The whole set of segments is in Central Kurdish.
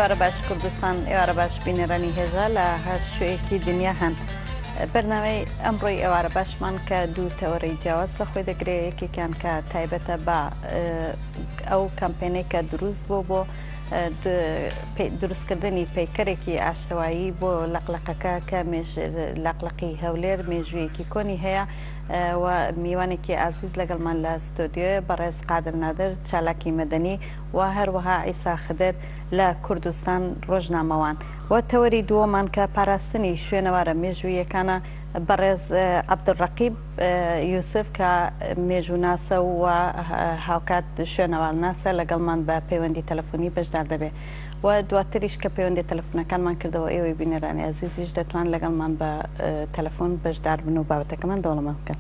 ئێوارە باش کوردستان ئێوارە باش بینەرانی هێژا لە هەر شوێیەکی دنیا هەن. بەرنامەی ئەمڕۆی ئێوارە باشمان کە دوو تەوەرەی جیاواز لە خۆی دەگرێت، یەکێکیان کە تایبەتە بە ئەو کەمپێنەی کە دروست بوو بۆ دروستکردنی پەیکەرێکی ئاشتەوایی بۆ لەقلەقەکە کە لەقلەقی هەولێر مێژوویەکی کۆنی هەیە و میوانێکی ئازیز لەگەڵمان لە ستۆدیۆیە بەڕێز قادر نادر چالاکی مەدەنی و هەروەها عیسا خدر لە کوردستان ڕۆژنامەوان. و تەوەری دووەمان کە پاراستنی شوێنەوارە مێژوویەکانە بەڕێز عەبدوڕەقیب یوسف کە مێژووناسە و هاوکات شوێنەوار ناسە لەگەڵمان بە پەیوەندی تەلەفۆنی بەشدار دەبێت. و دواتریش کە پەیوەندی تەلەفۆنەکانمان کردەوە ئێوەی بینەرانی عەزیزیش دەتوان لەگەڵمان بە تەلەفۆن بەشدار بن و بابەتەکەمان دەوڵەمە بکەن.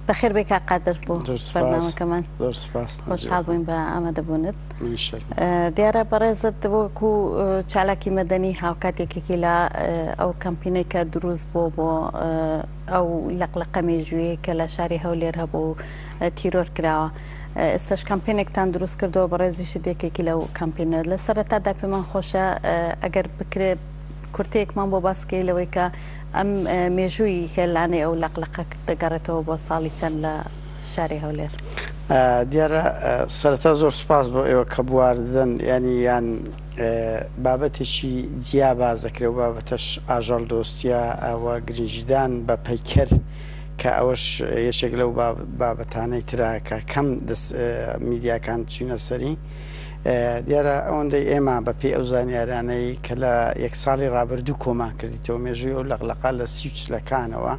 بەخێر بێ کا قادر بوو بەرنامەکەمان. خۆشحاڵ بووین بە ئامادەبوونت. دیارە بەڕێزت وەکو چالاکی مەدەنی هاوکاتێکێکی لە ئەو کەمپینەی کە دروست بوو بۆ ئەو لەقلەقە مێژوویە کە لە شاری هەولێر هەبوو تیرۆر کراوە. ئێستاش کەمپێنێکتان دروست کردەوە بەڕێزیشت یەکێکی لەو کەمپینە. لە سەرەتادا پێمان خۆشە ئەگەر بکرێت کورتەیەکمان بۆ باسکەی لەوەی کە ئەم مێژووی هێلانەی ئەو لەقلەقە دەگەڕێتەوە بۆ ساڵی چەند لە شاری هەولێر. دیارە سەرەتا زۆر سپاس بۆ ئێوە کە بواردن، ینی یان بابەتێکی جیا باز دەکرێت و بابەتەش ئاژەڵ دۆستیە ئەوە گرنگیدان بە پەیکەر کە ئەوەش یەکێک لەو بابەتانەی تراکە کەم میدیاکان چوونە سەری. دیارە ئەوەندەی ئێمە بەپێی ئەو زانیارانەی کە لە یەک ساڵی ڕابردوو کۆمان کردیتەوە مێژووی ئەو لەقلەقا لە 30 لەکانەوە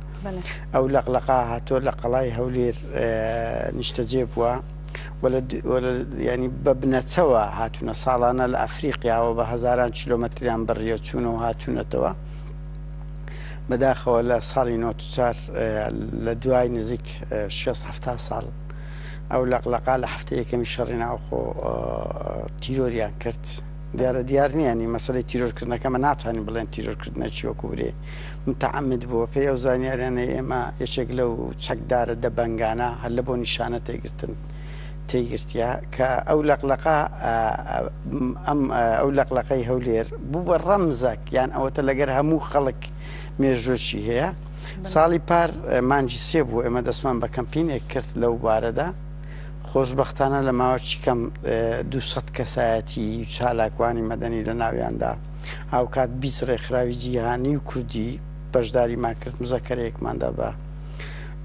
ئەو لەقلەقا هاتۆ لە قەڵای هەولێر نیشتەجێ بووە ینی بە بنەچەوە هاتوونە ساڵانە لە ئەفریقیاوە بە هەزاران کیلۆمەتریان بڕیە چوونەوە هاتوونەتەوە. بەداخەوە لە ساڵی 94 لە دوای نزیک 6-7 ساڵ ئەو لەقلەقا لە هەفتە یەکەمی شەڕی ناوخۆ تیرۆریان کرد. دیارە دیار نییانی مەسەلەی تیرۆرکردنەکەمە ناتوانین بڵێن تیرۆرکردنەکی وەکو ورێ متعەمد بووە. پێی ئەو زانیاریانەی ئێمە یەکێک لەو چەکدارە دەبەنگانە هەر لە بۆ نیشانە تێگرتیا کە ئەو لەقلەقا ئەو لەقلەقەی هەولێر بوو بە ڕەمزەک یان ئەوەتە لەگەر هەموو خەڵک مێژوەکی هەیە. ساڵی پار مانجی سێ بوو ئێمە دەستمان بە کەمپینێک کرد لەو بارەدا. خۆشبەختانە لە ماوەی کەم 200 کەسایەتی چالاکوانی مەدەنی لە ناویاندا هاوکات 20 ڕێکخراوی جیهانی و کوردی بەشداری ما کرد. مزەکەرەیەکماندا بە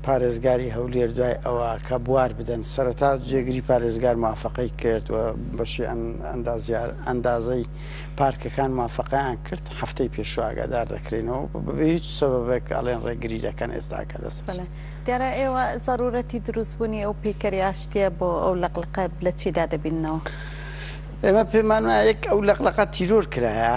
پارێزگاری هەولێر دوای ئەوە کە بوار بدەن. سەرەتا جێگری پارێزگار موافقەی کرد و بەشی ئەندازەی پارکەکان موافقەیان کرد. هەفتەی پێشوو ئاگادار دەکرێنەوە بەبێ هیچ سەبەبێک ئەڵێن ڕێگری دەکەن ئێستاکە دەست. دیارە ئێوە زەرورەتی دروستبوونی ئەو پێکەری ئاشتیە بۆ ئەو لەقلەقە لە چیدا دەبینەوە؟ ئێمە پێمان یەک ئەو لەقلەقە تیرۆر کرایە.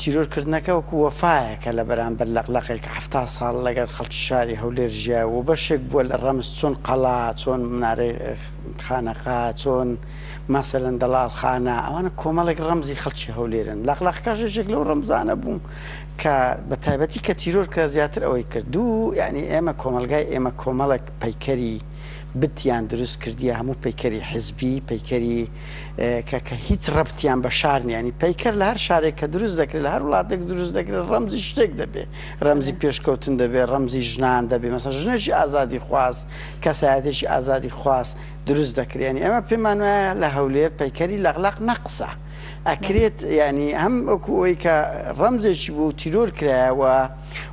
تیرۆرکردنەکە وەکو وەفایەکە لە بەرامبەر لەقلەقێک 7 ساڵ لەگەر خەڵکی شاری هەولێر ژیا و بەشێک بووە لە ڕەمز چۆن قەڵا، چۆن منارەی خانەقا، چۆن مەسەلەن دەڵالخانە، ئەوانە کۆمەڵێک ڕەمزی خەڵکی هەولێرن. لەقلەقەکەش یەکێک لەو ڕەمزانە بوو کە بە تایبەتی کە تیرۆر کرا زیاتر ئەوەی کردو. یعنی ئێمە کۆمەلگای ئێمە کۆمەڵێک پەیکەری بتیان دروست کردیە، هەموو پەیکەری حزبی، پەیکەری کە هیچ ڕەبتیان بە شار نیە. ینی پەیکەر لە هەر شارێک کە دروست دەکرێت لە هەر وڵاتێک دروست دەکرێت ڕەمزی شتێک دەبێت، ڕەمزی پێشکەوتن دەبێت، ڕەمزی ژنان دەبێت، مەسەڵەن ژنێکی ئازادی خواست، کەسایەتێکی ئازادی خواست دروست دەکرێت. ینی ئێمە پێمان وایە لە هەولێر پەیکەری لەقلەق نەقسە ئەکرێت، ینی هەم وەکو ئەوەی کە ڕەمزێکی بوو تیرۆر کرایەوە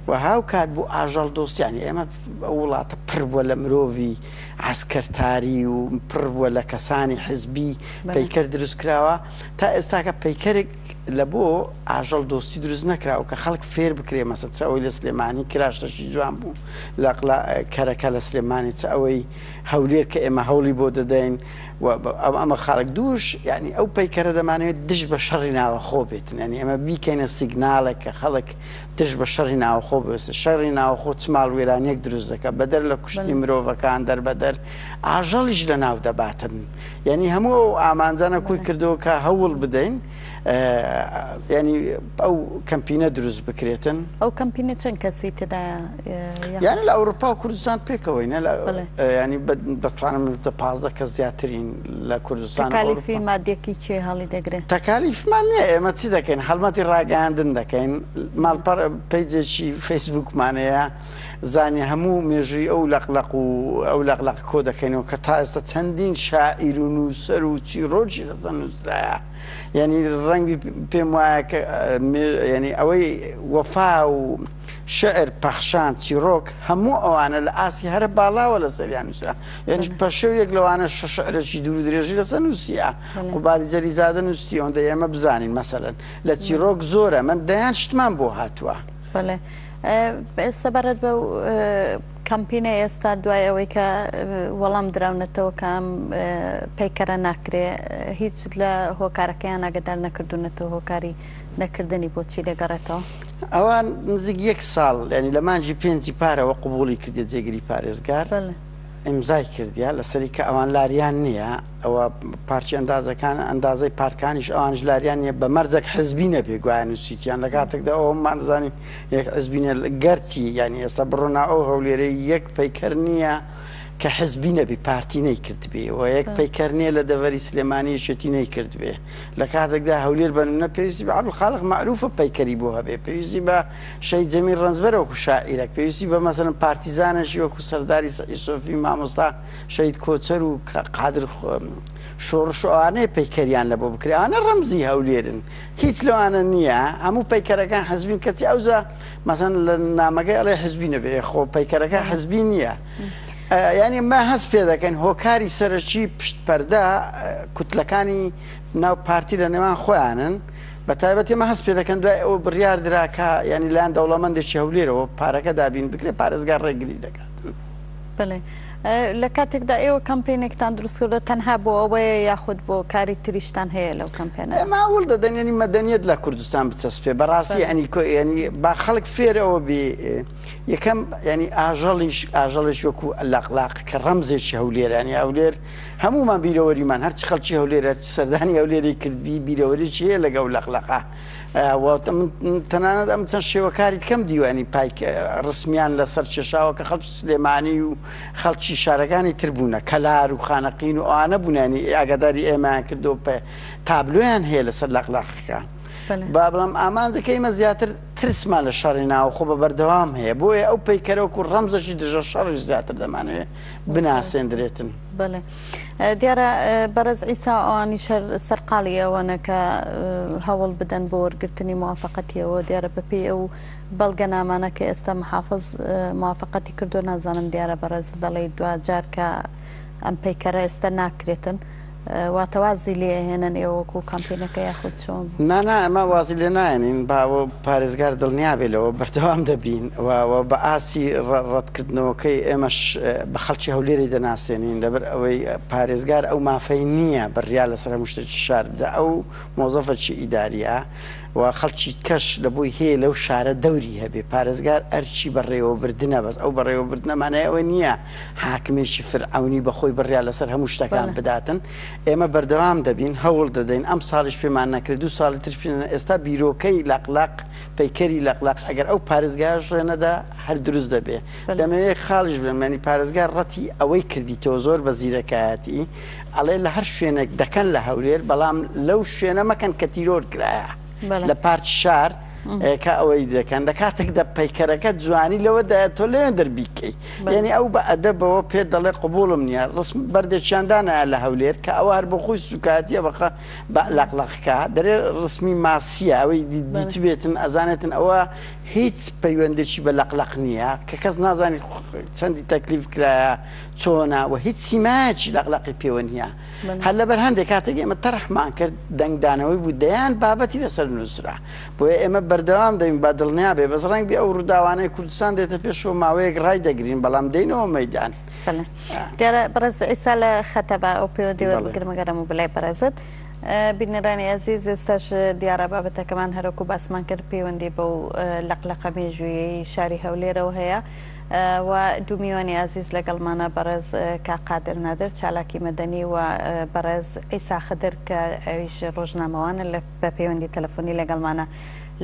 و هاوکات بوو ئاژەڵ دۆستیانی. ئێمە ئەو وڵاتە پڕ بووە لە مرۆڤی عسکەرتاری و پڕ بووە لە کەسانی حزبی پەیکەر دروست کراوە. تا ئێستاکە پەیکەرێک لە بۆ ئاژەڵ دۆستی دروست نەکراوە کە خەڵک فێر بکرێ. مەسەڵەن چ ئەوەی لە سلێمانی کراشتەشی جوان بوو کەرەکە لە سلێمانی، چ ئەوەی هەولێر کە ئێمە هەوڵی بۆ دەدەین ئەمە خەڵک دووش. ینی ئەو پەیکەرە دەمانەوێت دژ بە شەڕی ناوەخۆ بێتن. ینی ئێمە بیکەینە سیگناڵێک کە خەڵک دژ بە شەڕی ناوەخۆ بوێستە. شەڕی ناوەخۆ چ ماڵوێرانیەک دروست دەکات بەدەر لە کوشتنی مرۆڤەکان دەربەدەر ئاژەڵیش لە ناو دەباتن. ینی هەموو ئامانجانە کۆی کردەوە کە هەوڵ بدەین ینی ئەو کەمپینە دروست بکرێتن. ئەو کەمپینە چەند کەسی تێدا یعنی لە ئەوروپا و کوردستان پێکەوەی ینی دەتوانم 15 کەس زیاترین لە کوردستان. تەکالیفی مادیەکی چێ هەڵی دەگرێت؟ تەکالیفمان نییە، ئێمە چی دەکەین؟ هەڵمەتی ڕاگەاندن دەکەین، ماڵپەر پەیجێکی فەیسبووکمانەیە زانی هەموو مێژووی ئەو لەقلق و ئەو لەقلق کۆ دەکەینەوە کە تا ئێستا چەندین شاعیر و نووسەر و چیرۆکی لەسەر نووسرایە. ینی ڕەنگی پێم وایە کە ینی ئەوەی وەفا و شعر پەخشان چیرۆک هەموو ئەوانە لە ئاسی هەرە باڵاوە لە سەریان نووسرا. یعنی پەشەوێک لەوانە شعرێکی دوور و درێژی لەسەر نووسیە. قوباری جەریزادە نووستی ئەوەندە ئێمە بزانین مەسەلەن لە چیرۆک زۆرە من دەیان شتمان بۆ هاتووە. بەڵێ ئێستا بەرەت بە کەمپینە ئێستا دوای ئەوەی کە وەڵام دراونەتەوە کام پەیکەرە ناکرێ هیچ لە هۆکارەکەیان ئاگادار نەکردوونەتەوە هۆکاری نەکردنی بۆچی لێگەڕێتەوە؟ ئەوان نزیک 1 ساڵ ینی لە مانجی 5 پارەوە قوبوڵی کردێت جێگیری پارێزگار ئیمزای کردیا لەسەری کە ئەوان لاریان نییە ئەوە پارچی ئەندازەکان ئەندازەی پارکانیش ئەوانش لاریان نیە بە مەرجێک حزبی نەبێ گویان نووسیتیان لە کاتێکدا ئەومان دەزانین یەک حزبینە گەرچی ینی ئێستا بڕۆنا ئەو هەولێرەی یەک پەیکەر نییە کە حزبی نەبی پارتی نەیکرد بێ و یەک پەیکەر نییە لە دەڤەری سلێمانیەتی نەیکرد بێ لە کاتێکدا هەولێر بەنمونە پێویستی بە عەبدولخالق معروفە پەیکەری بۆ هەبێ، پێویستی بە شەید جەمیل ڕەنجبەر وەکو شاعیرێک، پێویستی بە مەسەڵەن پارتیزانێکی وەکو سەرداری ئیسۆفی مامۆستا شەید کۆچەر و قادر شۆڕش و ئەوانەیە پەیکەریان لە بۆ بکرێ. ئەوانە ڕەمزی هەولێرن، هیچ لەوانە نییە، هەموو پەیکەرەکان حزبین کەچی ئەوجا مەسەڵەن لە نامەکەی ئەڵێ حزبی نەبێ، خۆ پەیکەرەکە حزبی نییە. ینی ما هەست پێ دەکەین هۆکاری سەرەکی پشتپەردە کوتلەکانی ناو پارتی لە نێوان خۆیانن بە تایبەتی مە هەست پێ دەکەن دوای ئەوە بڕیار دراکە ینی لایەن دەوڵەمەندێکی هەولێرەوە پارەکە دابین بکرێ پارێزگار ڕێگری دەکاتن. بڵێ لە کاتێکدا ئێوە کەمپینێکتان دروستکردە تەنها بۆ ئەوەیە یاخود بۆ کاری تریشتان هەیە لەو کەمپێنە؟ ئێمە هەوڵ دەدەن ینی مەدەنیەت لە کوردستان بچەسپێ بەڕاستی ینی با خەڵک فێرەوە بێ یەکەم ینی ئاژەڵیش وەکو ئەلاقلاق کە ڕەمزێکی هەولێرانی هەولێر هەمومان بیرەوەریمان هەرچی خەڵکی هەولێر هەرچی سەردانی هەولێری کردبی بیرەوەریی هەیە لەگەڵ لەقلەقا تەنانەت ئەم چەند شێوەکاری کەم دیوانی پایک ڕسمیان لەسەر چێشاوە کە خەڵکی سلێمانی و خەڵکی شارەکانی تربوونە کەلار و خانەقین و ئەوانە بوونانی ئاگاداری ئێمەیان کردو پێ تابلۆیان هەیە لەسەر لەقلاقەکە. با بڵام ئامانجەکە ئێمە زیاتر ترسمان لە شەڕی ناوە خۆ بە بەردەوام هەیە بۆیە ئەو پەیکەرەوەکو ڕەمزەشی دژە شەڕی زیاتر دەمانەوێت بناسێنرێتن. بڵێ دیارە بەرز ئیسا ئەوانی سەرقاڵی ئەوەنە کە هەوڵ بدەن بۆ وەرگرتنی موافقەتیەوە دیارە بەپێی ئەو بەڵگە نامانە کە ئێستا محافظ موافقەتی کردو نازانم دیارە بەرز دەڵێ دوجار کە ئەم پەیکەرە ئێستا ناکرێتن واتەوازی لێهێنن ئێوەکو کەمپینەکە یاخود چۆن؟ نانا ئەمە وازی لێ نایەنین باوە پارێزگار دڵنیا بێلەوە بەردەوام دەبین و بە ئاسی ڕەتکردنەوەکەی ئێمەش بە خەڵکی هەولێری دەناسێنین لەبەر ئەوەی پارێزگار ئەو مافەی نییە بڕیا لەسەر هەموو شتێکی شاردا ئەو مۆزەفەکی ئیداریە و خەڵکی کەش لە بۆی هەیە لەو شارە دەوری هەبێ پارێزگار ئەرچی بەڕێوەبردنە بەس ئەو بەڕێوەبردنەمانەیە ئەوە نییە حاکمێکی فرعونی بەخۆی بڕیا لەسەر هەموو شتەکان بداتن. ئێمە بەردەوام دەبین هەوڵ دەدەین ئەم ساڵیش پێمان نەکرێت 2 ساڵی ترش ئێستا بیرۆکەی لەقلاق پەیکەری لەقلاق ئەگەر ئەو پارێزگار ڕێنەدا هەر دروست دەبێ دەمەوێت خاڵیش بڵێنمانی پارێزگار ڕەتی ئەوەی کردیتەوە زۆر بە زیرەکایەتی ئەڵێ لە هەر شوێنێک دەکەن لە هەولێر بەڵام لەو شوێنە مەکەن کە تیرۆر کرایە لە پارتی شار کە ئەوەی دەکەن لە کاتێکدا پەیکەرەکە جوانی لەوەدایە تۆ لێن دەربیکەی یعنی ئەو بە ئەدەبەوە پێ دەڵێ قبوڵم نییە ڕسم بەردەچیاندانە لە هەولێر کە ئەوە هەر بە خۆی سوکاتیە بەخە لەقلەقەکە دەرێ ڕسمی ماسیە ئەوەی دیتبێتن ئەزانێتن ئەوە هیچ پەیوەندێکی بە لەقلەق نییە کە کەس نازانی چەندی تەکلیف کرایە چۆنا و هیچ سیمایەکی لەقلەقی پێوە نییە هەر لەبەر هەندێک کاتێک ئێمە تەرەحمان کرد دەنگدانەوەی بوو دەیان بابەتی لەسەر نووسرا بۆیە ئێمە بەردەوام دەین با دڵنیا بێ بەس ڕەنگی ئەو ڕووداوانەی کوردستان دێتە پێشەوە ماوەیەک ڕای دەگرین بەڵام دێنەوە مەیدان. دیارە بەڕێز ئێستا لە خەتەبە ئەو پەیوەندی وەربگرمەگەرم و بڵای بەڕێزت بینەرانی عزیز ئێستاش دیارە بابەتەکەمان هەرۆکو باسمان کرد پەیوەندی بەو لەقلەقە مێژوویی شاری هەولێرەوە هەیە و دوو میوانی عزیز لەگەڵمانە بەڕێز کاقادر نادر چالاکی مەدەنی و بەڕێز ئەیسا خدر کە ئەویش ڕۆژنامەوانە بە پەیوەندی تەلەفۆنی لەگەڵمانە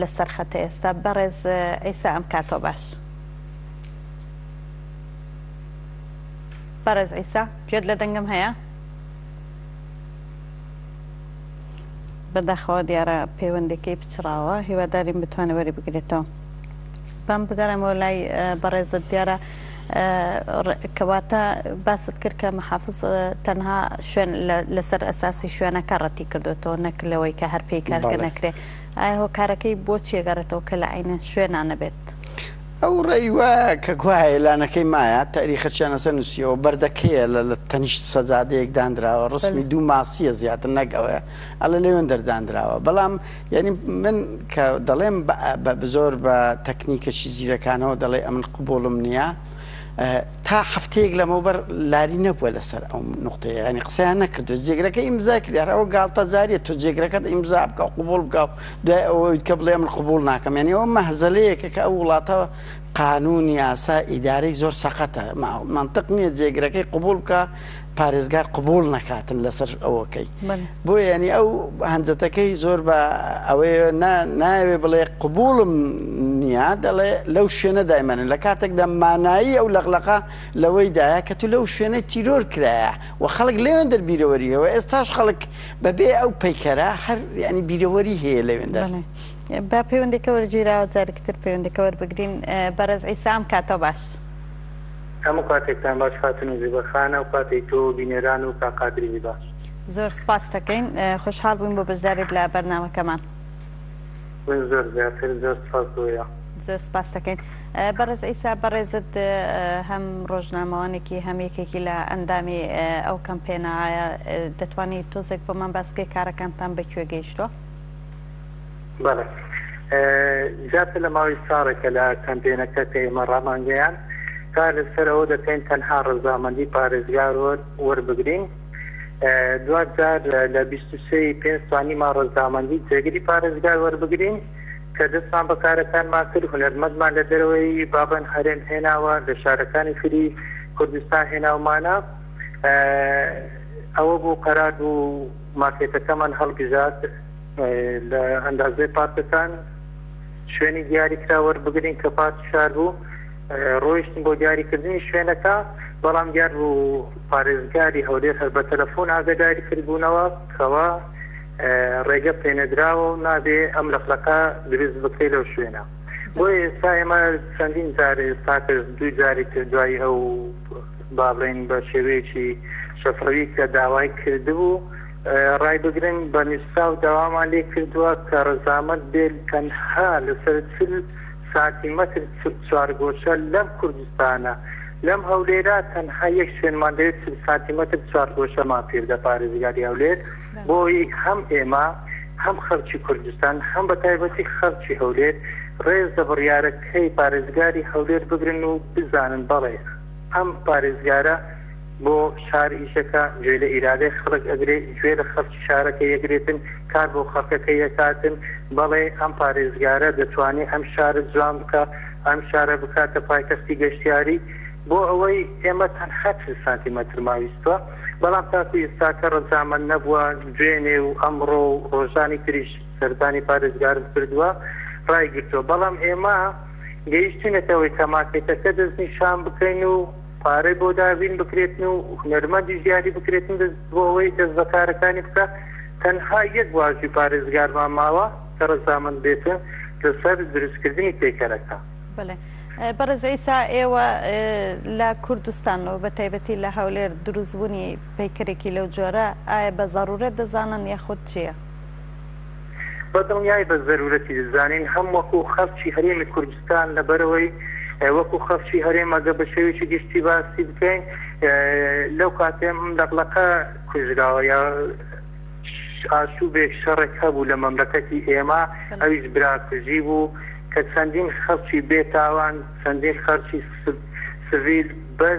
لەسەر خەتە ئێستا. بەڕێز ئەیسا ئەم کاتۆ باش. بەڕێز ئەیسا گوێت لە دەنگم هەیە؟ بەداخەوە دیارە پەیوەندەکەی پچڕاوە، هیواداریم بتوانێت وەری بگرێتەوە. بەم بگەڕێمەوە لای بەڕێزت. دیارە کەواتە باست کرد کە محافظ تەنها شوێن لەسەر ئەساسی شوێنەکە ڕەتی کردوێتەوە، نەک لەوەی کە هەر پێی کارکە نەکرێ. ئایا هۆکارەکەی بۆ چێگەڕێتەوە کە لە عینە شوێنان نەبێت؟ ئەو ڕێیوە کە گوایە لانەکەی مایە تاریخەچیانە سەر نووسیەوە بەردەکەیە لە تەنیشت سەجادەیەک دانراوە، ڕسمی دوو ماسیە زیاتر نەگەوەیە ئەلە لێوێن دەردانراوە. بەڵام یعنی من کە دەڵێم زۆر بە تەکنیکەکی زیرەکانەوە دەڵێ ئەمن قوبوڵم نییە، تا هەفتەیەک لەمەوبەر لاری نەبووە لەسەر ئەو نقطەیە، ینی قسەیان نەکردو. جێگرەکە ئیمزا کرد، ئەوە گاڵتە جاریە تۆ جێگرەکەت ئیمزا بکە و قوبوڵ بکە و دوای ئەوەی کە بڵێ من قوبوڵ ناکەم. یعنی ئەوە مەهزەلەیەکە کە ئەو وڵاتەوە قانونی یاسا ئیدارەی زۆر سەقەتە، منطق نییە جێگرەکەی قوبوڵ بکە پارێزگار قوبوڵ نەکاتن لەسەر ئەوەکەی. بۆ ینی ئەو هەنجەتەکەی زۆر بە ئەوەیە ناوێ بڵێ قوبوڵم نییە، دەڵێ لەو شوێنە دایمەنن لە کاتێکدا مانایی ئەو لەغلەقە لەوەیدایە کە تو لەو شوێنە تیرۆر کرایە و خەڵک لێوێن دەربیرەوەریەوە. ئێستاش خەڵک بەبێ ئەو پەیکەرە هەر ینی بیرەوەری هەیە لەوێندەر. با پەیوەندێکە وەرگیراوە جارێکتر پەیوەندەکە وەربگرین. بەڕێز ئەیسا ئەم کاتە باش. هەموو کاتێکتان باش هاتن و زیبەخانە و کاتێک تۆ بینێران و کاقادری باش. زۆر سپاس دەکەین، خۆشحاڵ بووین بۆ بەشدارێت لە بەرنامەکەمان. زۆر زیاتر زۆر سپاس بۆیە. زۆر سپاس دەکەین. بەڕێز ئەیسا بەڕێزت هەم ڕۆژنامەوانێکی هەم یەکێکی لە ئەندامی ئەو کەمپێنایە دەتوانیت تۆزێک بۆمان باسکەی کارەکانتان بەکوێ گەیشتوە؟ بەڵێ جاتە لە ماوەی ساڵێکە لە کەمپێنەکە کە ئێمە ڕامانگەیان تا لەسەرەوە دەکەین تەنها ڕەزامەندی پارێزگار وەربگرین. دوات جار لە 23 پێنج توانیمان ڕەزامەندی جێگری پارێزگار وەربگرین کە دەستمان بەکارەکانمان کرد، هونەرمەندمان لە دەرەوەی بابەن هەرێم هێناوە، لە شارەکانی فری کوردستان هێناومانە. ئەوە بوو قەرار بوو مارکێتەکەمان هەڵبژات لە ئەندازەی پارکەکان شوێنی دیاریکرا وەربگرین کە پارک شار بوو. ڕۆیشتن بۆ دیاریکردنی شوێنەکە، بەڵام دیار بوو پارێزگاری هەولێر هەر بە تەلەفۆن ئاگاداری کردبوونەوە کەوە ڕێگە پێنەدراوە و نابێ ئەم لەقلەکە دروست بکرێت لەو شوێنە. بۆ ئێستا ئێمە چەندین جار ئێستاکەس دوی جاری کرد دوای ئەو بابڕین بە شێوەیەکی شەفڕەوی کە داوای کردبوو ڕای بگرن بە نووسا و داوامان لێ کردووە کە ڕەزامەند بێت تەنها لەسەر 40 سانتیمەتر چوارگۆشە لەم کوردستانە لەم هەولێرە تەنها یەک شوێنمان دەوێت 40 سانتیمەتر چوارگۆشەمان پێدە پارێزگاری هەولێر، بۆی هەم ئێمە هەم خەڵکی کوردستان هەم بە تایبەتی خەڵکی هەولێر ڕێز لە بڕیارەکەی پارێزگاری هەولێر بگرن و بزانن بەڵێ ئەم پارێزگارە بۆ شار ئیشەکە گوێ لە ئیرادەی خەڵک ئەگرێ، گوێ لە خەڵکی شارەکە یەگرێتن، کار بۆ خەڵکەکە یەکاتن، بەڵێ ئەم پارێزگارە دەتوانێت ئەم شارە جوان بکە، ئەم شارە بکاتە پایتەختی گەشتیاری. بۆ ئەوەی ئێمە تەنها 40 سانتیمەتر ماویستوە، بەڵام تاکو ئێستاکە ڕەزامەند نەبووە دوێنێ و ئەمڕۆ و ڕۆژانی تریش سەردانی پارێزگارم کردووە ڕای گرتووە. بەڵام ئێمە گەیشتونەتەوەی کە مارکێتەکە دەستنیشان بکەین و پارەی بۆ داوین بکرێتن و هونەرمەندی ژیاری بکرێتن بۆ ئەوەی دەست بەکارەکانی بکە. تەنها یەک واژی پارێزگارمان ماوە کە ڕەزامەند بێتن لەسەر دروستکردنی پێکەرەکە. بەڵێ بەڕێز ئەیسا ئێوە لە کوردستان و بە تایبەتی لە هەولێر دروستبوونی پەیکەرێکی لەو جۆرە ئایا بە ضرورەت دەزانن یاخود چییە؟ بەدڵنیای بە ضرورەتی دەزانین هەم وەکو خەڵکی هەرێمی کوردستان لەبەرەوەی وەکو خەڵکی هەرێمەگە بە شێوێکی گشتی باسی بکەین لەو کاتێم دەقلەکە کوژراوە یا ئاشوبێک شەڕێک هەبوو لە مەملەکەتی ئێمە ئەویش براکوژی بوو کە چەندین خەڵکی بێتاوان چەندین خەڵکی سڤیل بەر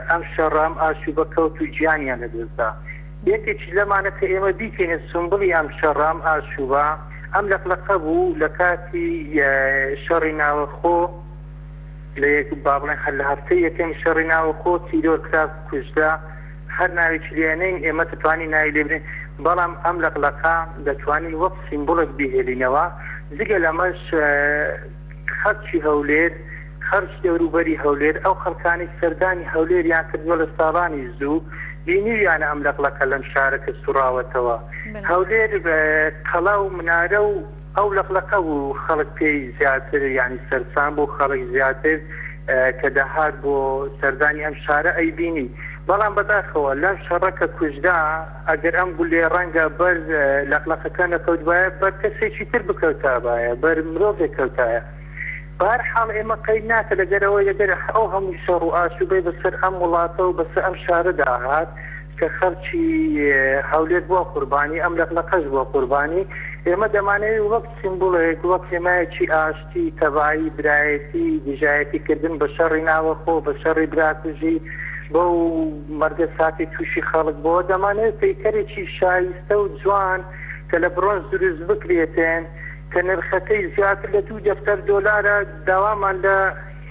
ئەم شەڕام ئاشوبە کەوت و گیانیان لەدەستدا. یەکێکی لەمانە کە ئێمە بیکەینە سمبڵی ئەم شەڕام ئاشوبە ئەم لەقلەقە بوو لە کاتی شەڕی ناوەخۆ لە یەک با بڵێن هەر لە هەفتەی یەکەم شەڕی ناوەخۆ تیرۆر کرا کوژدا هەر ناوێکی لێنەین ئێمە دەتوانین ناوی لێ بنین بەڵام ئەم لەقلەقە دەتوانین وەک سیمبۆڵێک بهێڵینەوە جگە لەمەش خەرچی هەولێر خەرج دەوروبەری هەولێر ئەو خەڵکانی سەردانی هەولێریان کردووە لە ساڵانی زوو بینیویانە ئەم لەقلەقە لەم شارەکە سوڕاوەتەوە هەولێر قەڵا و منارە و ئەو لەقلەقە و خەڵک پێی زیاتر یعنی سەرسان بۆ خەڵک زیاتر کە دەهات بۆ سەردانی ئەم شارە ئەیبینی بەڵام بەداخەوە لەم شەڕەکە کوژدا ئەگەر ئەم گولێ ڕەنگە بەر لەقلەقەکە نەکەوتبایە بەر کەسێکی تر بکەوتابایە بەر مرۆڤێک کەوتایە بەهەرحاڵ ئێمە قەید ناکە لەگەرەوەی ئەگەر ئەو هەموو شەڕ و ئاشوبەی بەسەر ئەم وڵاتە و بەسەر ئەم شارەدا هات کە خەڵکی هەولێر بووە قوربانی ئەم لەقلەقەش بووە قوربانی ئێمە دەمانەوێت وەک سیمبۆڵێک وەک حمایەکی ئاشتی تەواهی برایەتی دژایەتیکردن بە شەڕی ناوەخۆ بە شەڕی براکوژی بۆ مەرگە ساتی تووشی خەڵک بۆ دەمانێت پەیکەرێکی شایستە و جوان کە لە برۆنز دروست بکرێتێن کە نرخەکەی زیاتر لە $2 داوامان لە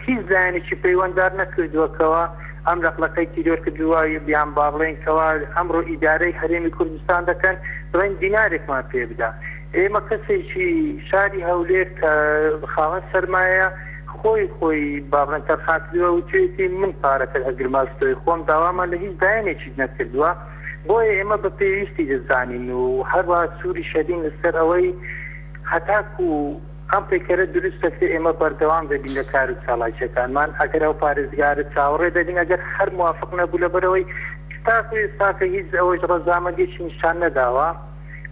هیچ زایانێکی پەیوەنددار نەکردووەکەوە ئەم لەقلەقەی تیرۆر کردووە بیان با بڵێنکەوە ئەمڕۆ ئیدارەی هەرێمی کوردستان دەکەن بڵێن دینارێکمان پێ بدا ئێمە کەسێکی شاری هەولێر کە خاوەن سەرمایە خۆی بابڵێن تەرخاکردووە و توێتی من پارەکە ئەگەر ماستۆی خۆم داوامان لە هیچ دایانێکی نەکردووە بۆیە ئێمە بە پێویستی دەزانین و هەروە سووری شەدین لەسەر ئەوەی هەتاکو ئەم پێکەرە دروستەکە ئێمە بەردەوام دەبین لە کار و چالاکیەکانمان ئەگەر ئەو پارێزگارە چاوەڕێ دەبین ئەگەر هەر موافق نەبوو لەبەرەوەی تاکو ئێستاکە هیچ ئەوەش ڕەزامەندێکی نیشان نەداوە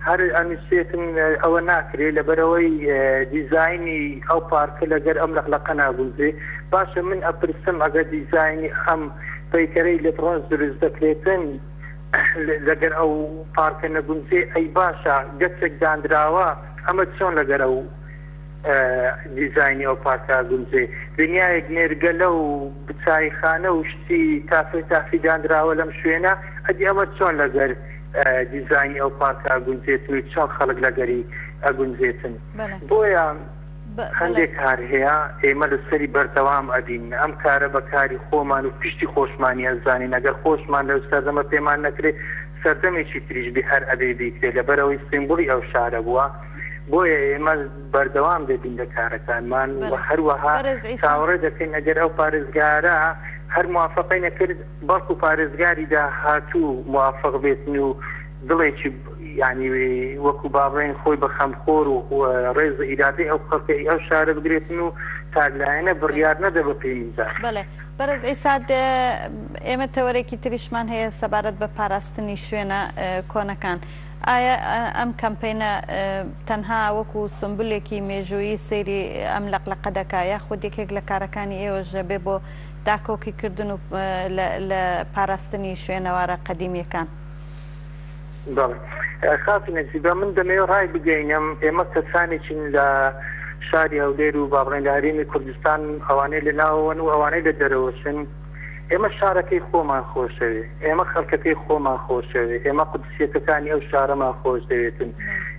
هەر ئەنووسێتن ئەوە ناکرێت لەبەرەوەی دیزایانی ئەو پارکە لەگەر ئەم لەقلەقە ناگونجێ باشە من ئەپرسم ئەگەر دیزایانی ئەم پەیکەرەی لە برۆنز دروست دەکرێتن لەگەر ئەو پارکە نەگونجێ ئەی باشە گەچێک دانراوە ئەمە چۆن لەگەر ئەو دیزایانی ئەو پارکە گونجێ دنیایەک نێرگەلە و بچایخانە و شتی تافی دانراوە لەم شوێنە ئەدی ئەمە چۆن لەگەر دیزایانی ئەو پارکە گونجێتن و چۆن خەڵک لەگەری ئەگونجێتن بۆیە هەندێک کار هەیە ئێمە لەسەری بەردەوام ئەدین ئەم کارە بەکاری خۆمان و پشتی خۆشمانی ئەزانین ئەگەر خۆشمان لە سەردەمە پێمان نەکرێت سەردەمێکی تریش بێ هەر ئەبێ بیکرێت لەبەرەوەی سیمبۆلی ئەو شارە بووە بۆیە ئێمە بەردەوام دەبین لە کارەکانمان و هەروەها چاوەڕێ دەکەین ئەگەر ئەو پارێزگارە هەر موافقەی نەکرد بەڵکو پارێزگاری داهاتوو موافق بێتن و دڵێکی یعنی وەکو بابڕێن خۆی بە خەمخۆر و ڕێز ئیرادەی ئەو خەڵکەی ئەو شارە بگرێتن و تاگلایەنە بڕیار نەدە بە پێویستە. بەڵێ بەرز ئێساد ئێمە تەوەرێکی تریشمان هەیە سەبارەت بە پاراستنی شوێنە کۆنەکان. ئایا ئەم کەمپینە تەنها وەکو سمبولێکی مێژووی سەیری ئەم لەقلەقە دەکا یاخود یەکێک لە کارەکانی ئێوەژە بێ بۆ داکۆکی کردن و لە پاراستنی شوێنەوارە قەدیمیەکان؟ خاتی نەجیبە من دەمەوێت ڕای بگەینم ئێمە کەسانێکین لە شاری هەولێر و بابڕێن لە هەرێمی کوردستان ئەوانەی لە ناوەن و ئەوانەی لە دەرەوەچن ئێمە شارەکەی خۆمان خۆشەوێ ئێمە خەڵکەکەی خۆمان خۆشەوێ ئێمە قودسیەتەکانی ئەو شارەمان خۆش دەوێتن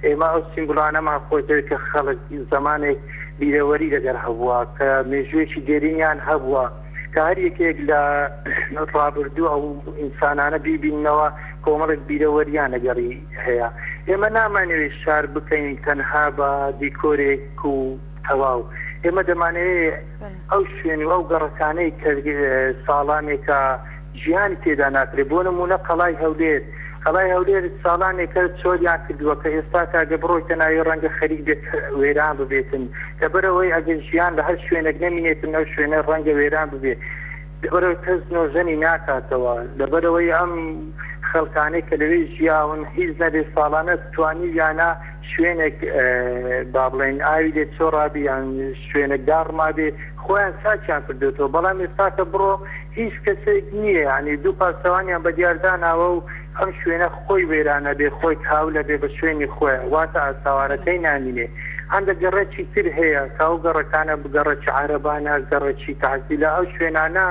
ئێمە ئەو سیمبولانەمان خۆش دەوێت کە خەڵک زمانێک بیرەوەری لەگەر هەبووە کە مێژوویەکی دێرینیان هەبووە کە هەر یەکێک لە ڕابردوو ئەو ئینسانانە بیبینەوە کۆمەڵێک بیرەوەریان لەگەڕی هەیە ئێمە نامانەوێت شار بکەین تەنها بە دیکۆرێک و تەواو ئێمە دەمانەوێت ئەو شوێن و ئەو گەڕەکانەی کە ساڵانێکە ژیانی تێدا ناکرێت بۆ نمونە قەڵای هەولێر قەڵای هەولێر ساڵانێکە چۆریان کردووە کە ئێستا کاگە بڕۆیتە ناوی ڕەنگە خەریک بێت وێران ببێتن لەبەرەوەی ئەگەر ژیان لە هەر شوێنێک نەمینێتن ئەو شوێنە ڕەنگە وێران ببێت لەبەرەوەی کەس نۆژەنی ناکاتەوە لەبەرەوەی ئەم خەڵکانەی کە لەوێ ژیاون هیچ نەبێ ساڵانە توانی یانە شوێنێک با بڵێن ئاوی لێ چۆڕابی یان شوێنێک داڕما بێ خۆیان ساچیان کردوێتەوە بەڵام ئێستاکە بڕۆ هیچ کەسێک نییە ینی دوو پاسەوانیان بە دیارداناوە و ئەم شوێنە خۆی وێرانە بێ خۆی کاو لە بێ بە شوێنی خۆی واتە ئاساوارەکەی نامینێ هەندە گەڕێکی تر هەیە کاو گەڕەکانە بگەڕەکی عارەبانە گەڕەکی تەعزیلە ئەو شوێنانە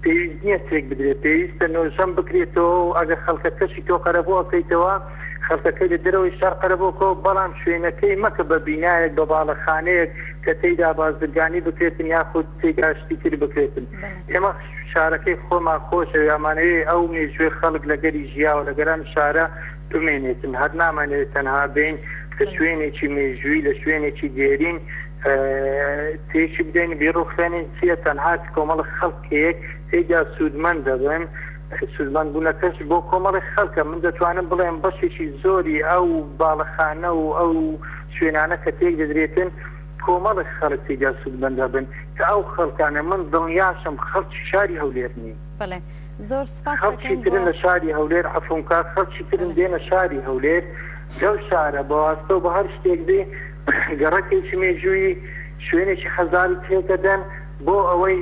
پێویست نییە تێک بدرێت پێویستە نۆژەم بکرێتەوە و ئەگەر خەڵکە کەشی تۆ قەرەبوو ئەکەیتەوە خەڵکەکەی لە دەرەوەی شار قەرەبۆکەوە بەڵام شوێنەکەی مەکە بە بینایەک بە باڵەخانەیەک کە تێیدا بازرگانی بکرێتن یاخود تێیدا شتی تر بکرێتن ئێمە شارەکەی خۆمان خۆشە یامانەوەی ئەو مێژوێ خەڵک لەگەری ژیاوە لەگەران شارە بمێنێتن هەر نامانێت تەنها بین کە شوێنێکی مێژووی لە شوێنێکی دێرین تێکی بدەین بیرۆخێنین چیە تەنها کۆمەڵ خەڵکێک تێجا سوودمەند دەبن سوودمەند بوونەکەش بۆ کۆمەڵی خەڵکە من دەتوانم بڵێم بەشێکی زۆری ئەو باڵەخانە و ئەو شوێنانە کە تێک دەدرێتن کۆمەڵی خەڵک تێجا سوودمەند دەبن کە ئەو خەڵکانە من دڵنیاشم خەڵکی شاری هەولێر نین بەڵێ زۆر سپاس خەڵکی ترن لە شاری هەولێر عەفومکار خەڵکی ترن دێنە شاری هەولێر لەو شارە بەواستە و بە هەر شتێک دێ گەڕەکێکی مێژووی شوێنێکی حەزاری تێکەدەن بۆ ئەوەی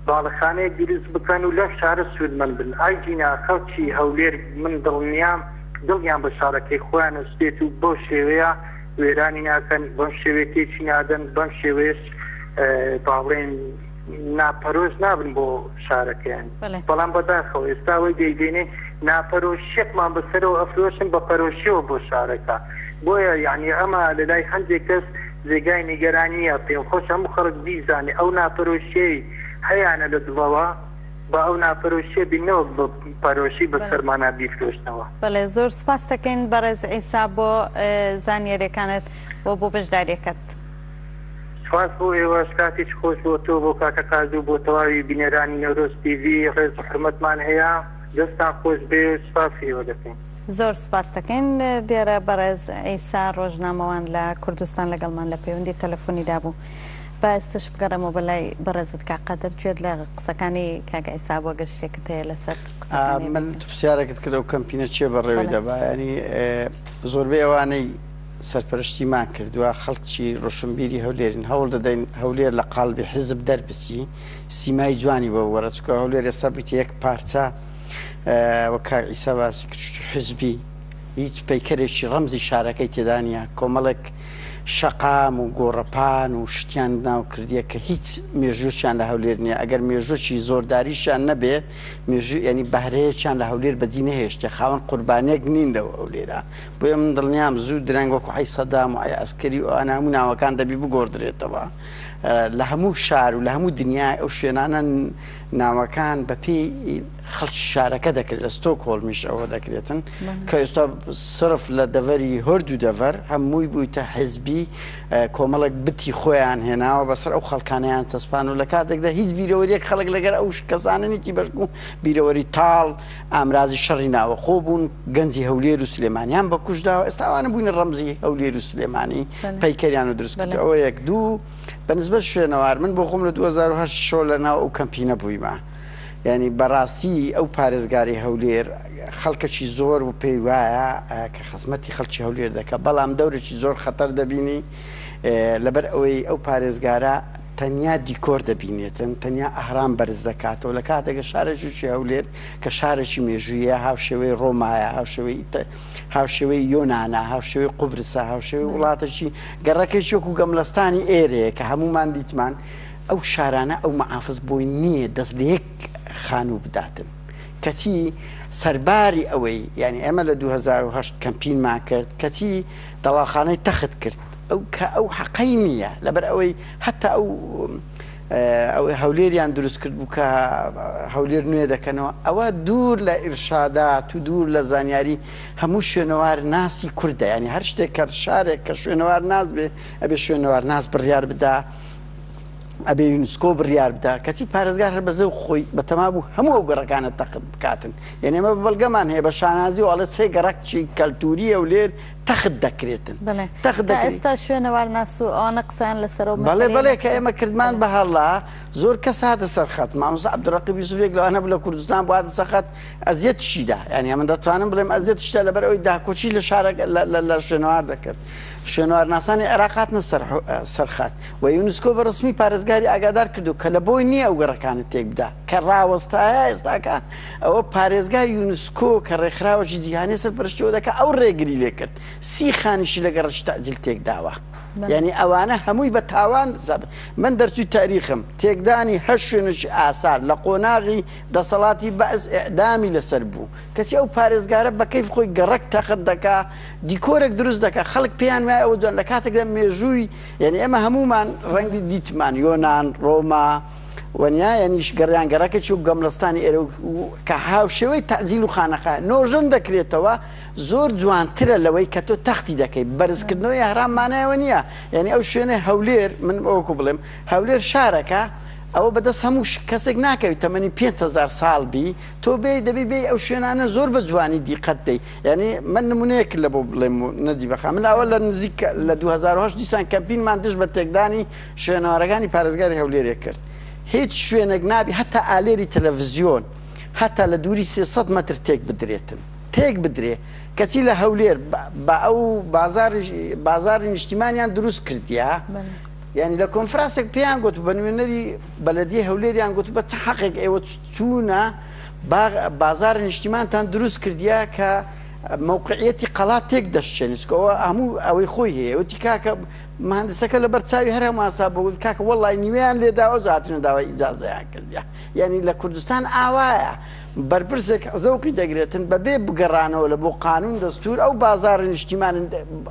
باڵەخانەیەک دروست بکەن و لە شارە سوودمەند بن ئای جینا خەڵکی هەولێر من دڵیان بە شارەکەی خۆیان ئەستێت و بۆ شێوەیە وێرانی ناکەن بەم شێوەیە تێکی نادەن بەم شێوەیەش باڵێن ناپەرۆش نابن بۆ شارەکەیان بەڵام بەداخەوە ئێستاوەی دەیبێنێ ناپەرۆشیەکمان بەسەرەوە ئەفرۆشن بە پەرۆشیەوە بۆ شارەکە بۆیە یعنی ئەمە لە لای هەندێک کەس جێگای نیگەرانیە پێم خۆش هەموو خەڵک بیزانێ ئەو ناپەرۆشیەی هەیەە لە دڵەوە بە ئەو ناپەرۆشیە بینەوە بە پەرۆشی بە سەرمانە بیفرۆشتنەوە. بەڵێ زۆر سپاس دەکەین بەڕێز ئەیسا بۆ زانیاریەکانت بۆ بەشداریەکەت. سپاس بۆ ئێوەش کاتێک خۆش بۆ تۆ بۆ کاتە کازوو بۆ تەواوی بینەرانی نەورۆز تیڤی ڕێز حرمەتمان هەیە دەستان خۆش بێ سپاسی ئێوە دەکەین. زۆر سپاس دەکەین دیارە بەڕێز ئەیسا ڕۆژنامەوان لە کوردستان لەگەڵمان لە پەیوەندی تەلەفۆنیدا بوو. باستش بگەڕەمەوە بەلای بەڕێزت کاقەدر گوێت لە قسەکانی کاک ئەیسا بۆ گەر شتێکت هەیە لەسەر قسەکانی من پرسیارێکت کرد و کەمپینە چێ بەڕێوەی دەبا ینی زۆربەی ئەوانەی سەرپەرشتیمان کردووە خەڵکی ڕۆشنبیری هەولێرن هەوڵ دەدەین هەولێر لە قاڵبی حزب دەربچی سیمای جوانی بە وەرە چکە هەولێر ئێستا بێتی یەک پارچە وە کاک ئیسا باسی حزبی هیچ پەیکەرێکی ڕەمزی شارەکەی تێدا نیە کۆمەڵێک شەقام و گۆڕەپان و شتیان ناو کردیە کە هیچ مێژووچیان لە هەولێر نییە ئەگەر مێژووکی زۆرداریشیان نەبێت مێژوو ینی بەهرەیەکیان لە هەولێر بەجی نەهێشتێ خاوەن قوربانێک نین لەو هەولێرە بۆیە من دڵنیام زوو درەنگ وەکو حی سەدام و ئای ئەسکەری و ئەنا هەموو ناوەکان دەبی بگۆڕدرێتەوە لە هەموو شار و لە هەموو دنیای ئەو شوێنانە ناوەکان بەپێی خەڵکی شارەکە دەکرێت لە ستۆکهۆڵمیش ئەوە دەکرێتن کە ئێستا سرف لە دەڤەری هەردوو دەڤەر هەمووی بوویتە حزبی کۆمەڵێک بتی خۆیان هێناوە بەسەر ئەو خەڵکانیان چەسپان و لە کاتێکدا هیچ بیرەوەریەک خەڵک لەگەر ئەو کەسانێکی بەشبوو بیرەوەری تاڵ ئامرازی شەڕی ناوەخۆ بوون گەنجی هەولێر و سلێمانیان بە کوشداوە ئێستاوانە بووینە ڕەمزی هەولێر و سلێمانی پەیکەریان و دروست ئەوە یەک دوو بەنسبەت شوێنەوار من بۆ خۆم لە 2008 لە ناو ئەو کەمپینە بوویمە ینی بەڕاستی ئەو پارێزگاری هەولێر خەڵکەکی زۆر و پێی وایە کە خزمەتی خەڵکی هەولێر دەکە بەڵام دەورێکی زۆر خەتەر دەبینی لەبەر ئەوەی ئەو پارێزگارە تەنیا دیکۆر دەبینێتن تەنیا ئەهرام بەرز دەکاتەوە لە کاتێکە شارێکی هەولێر کە شارێکی مێژوویە هاوشێوەی ڕۆمایە هاوشێوەی یۆنانە هاوشێوەی قوبرسە هاوشێوەی وڵاتێکی گەڕەکەی وەکو گەملەستانی ئێرەیە کە هەمومان دیتمان ئەو شارانە ئەو مەحافز بۆی نییە دەست لە یەک خانوو بداتن کەچی سەرباری ئەوەی ینی ئێمە لە 2008 کەمپینمان کرد کەچی دەڵالخانەی تەخت کرد ئەو حەقەی نییە لەبەر ئەوەی هەتا ئەو هەولێریان دروست کرد بوو کە هەولێر نوێ دەکەنەوە ئەوە دوور لە ئیرشادات و دوور لە زانیاری هەموو شوێنەوار ناسی کوردە ینی هەر شتێک کە شارێک کە شوێنەوار ناز بێ ئەبێ شوێنەوار ناز بڕیار بدا ئەبێ یونسکۆ بڕیار بدا کەچی پارێزگار هەر بەزە خۆی بەتەما بوو هەموو ئەو گەڕەکانە تەخت بکاتن یعنی ئێمە بەڵگەمان هەیە بە شانازی وڵە سێ گەڕەکی کەلتوری هەولێر تەخت دەکرێتن ئێستا شوێنەوار ناس و ئەوانە قسەیان لەسەرەوە بەڵێ کە ئێمە کردمان بە هەڵا زۆر کەس هاتە سەرخەت مامۆستا عەبدوڕەقیب یوسوفێک لەوانە بوو لە کوردستان بوو هاتە سەرخەت ئەزیەتشیدا یعنی من دەتوانم بڵێم ئەزیەتشدا لەبەر ئەوەی داکۆچی لە شارە لە شوێنەوار دەکرد شوێنەوار ناسانی عێراق هاتنە سەرخەت و یونسکۆ بە ڕسمی پارێزگاری ئاگادار کردو کە لە بۆی نییە ئەو گەڕەکانت تێک بدا کە ڕاوەستایە ئێستاکە ئەوە پارێزگار یونسکۆ کە ڕێکخراوەشی جیهانی سەرپەرشتیەوە دەکات ئەو ڕێگری لێ کرد سی خانیشی لە گەڕەکی تەعجیل تێک داوە یعنی ئەوانە هەمووی بە تاوان من دەرچووی تاریخم تێکدانی هەر شوێنشی ئاسار لە قۆناغی دەسەڵاتی بەعز ئێعدامی لەسەر بوو کەسی ئەو پارێزگارە بە کەیف خۆی گەڕک تەقت دەکا دیکۆرێک دروست دەکا خەڵک پێیان وایە ئەوە جوان لە کاتێکدا مێژووی یعنی ئێمە هەمومان ڕەنگی دیتمان یۆناان ڕۆما وەنیا یعنیش گەڕیان گەڕەکەی و گەملستانی ئێرە کە هاوشێوەی تەعزیل و خانەخا نۆژن دەکرێتەوە زۆر جوانترە لەوەی کە تۆ تەختی دەکەی بەرزکردنەوەی هەراممانایەوە نییە یعنی ئەو شوێنە هەولێر من ئەوکو بڵێم هەولێر شارەکە ئەوە بەدەست هەموو کەسێک ناکەوێت تەمەنی 5,000 ساڵ بی تۆ بێ دەبی بێ ئەو شوێنانە زۆر بە جوانی دیقەت دەی یعنی من نمونەیەک لە بۆ بڵێم نەجی بەخە من ئەوە لە نزیک لە 2008 دیسان کەمپینمان دش بە تێکدانی شوێنەوەرەکانی پارێزگاری هەولێرێک کرد هیچ شوێنێک نابی هەتا ئالێری تەلەڤیزیۆن هەتا لە دووری 300 متر تێک بدرێتن تێک بدرێ کەچی لە هەولێر بە ئەو بازاری نیشتیمانیان دروست کردیا یعنی لە کۆنفرانسێک پێیان گوت بە نوێنەری بەلەدیە هەولێریان گوت بە چه حەقێک ئێوە چوونە بازار نیشتیمانتان دروست کردیا کە موقعیەتی قەڵات تێک دەشێنیسکەوە هەموو ئەوەی خۆی هەیە وتی کاکە مهندسەکە لە بەرچاوی هەر هەماسا بەگوت کاکە وەڵی نیویان لێدا ئەو زاتونە داوای ئیجازەیان کردیا یعنی لە کوردستان ئاوایە بەرپرسێک زەوقی دەگرێتن بەبێ بگەڕانەوە لە بۆ قانون دەستور ئەو بازار نیشتیمان